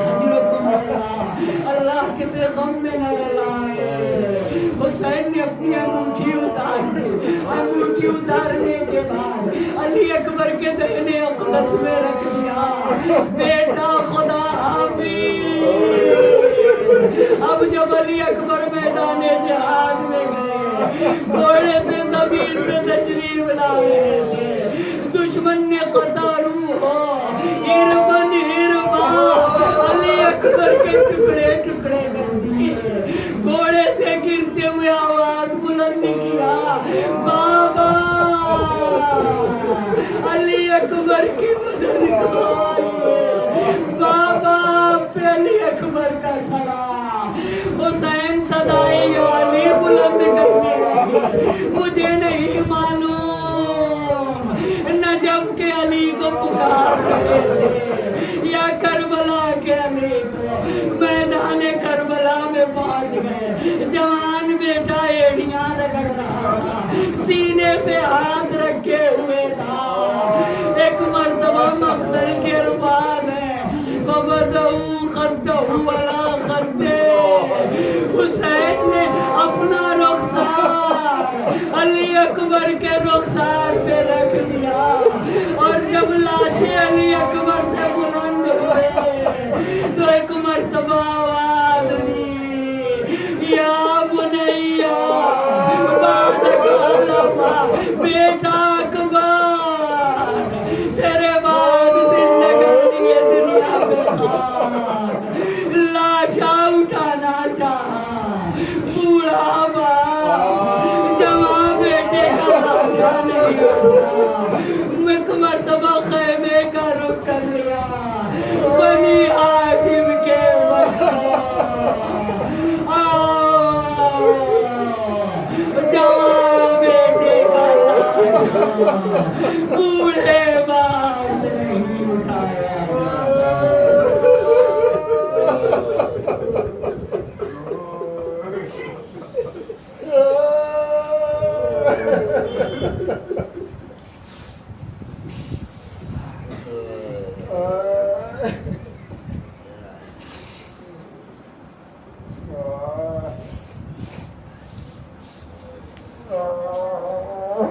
اجرکم اللہ. اللہ کسی غم میں نہ لائے. حسین نے اپنی انگوٹھی اتار دی. انگوٹھی اتارنے کے بعد علی اکبر کے دہنے اقدس میں رکھ دیا. بیٹا خدا حافظ. اب جب علی اکبر میدان جہاد میں گئے، گھوڑے سے زمین پہ تشریف لا رہے تھے، دشمن نے قطارو ہو ہربن ہربا علی اکبر کے ٹکڑے ٹکڑے کر دیے. گھوڑے سے گرتے ہوئے آواز بلند کیا بابا علی اکبر کی مدد کرو. بابا پہ علی اکبر کا سلام. حسین صدائے علی بلند کرنے لگے. مجھے نہیں معلوم نجف کے علی کو پکار رہے تھے یا کربلا کے علی کو. میدان کربلا میں پہنچ گئے. جوان بیٹا ایڑیاں رگڑ رہا تھا، سینے پہ ہاتھ رکھے ہوئے تھا. ایک مرتبہ مقتل کے الفاظ ہیں وَبَدَعُوا خَدَّهُ وَلَا خَدَّهُ. حسین نے اپنا رخسار علی اکبر کے رخسار پہ رکھ دیا اور جب لاشیں علی اکبر سے بلند ہوئے تو ایک مرتبہ آواز دی یا بنیا بعدک علفا. بیٹا اکبر تیرے بعد زندگی یہ دنیا پہ لاشا اٹھانا چاہا. بوڑھا باپ جوان بیٹے کا لاشا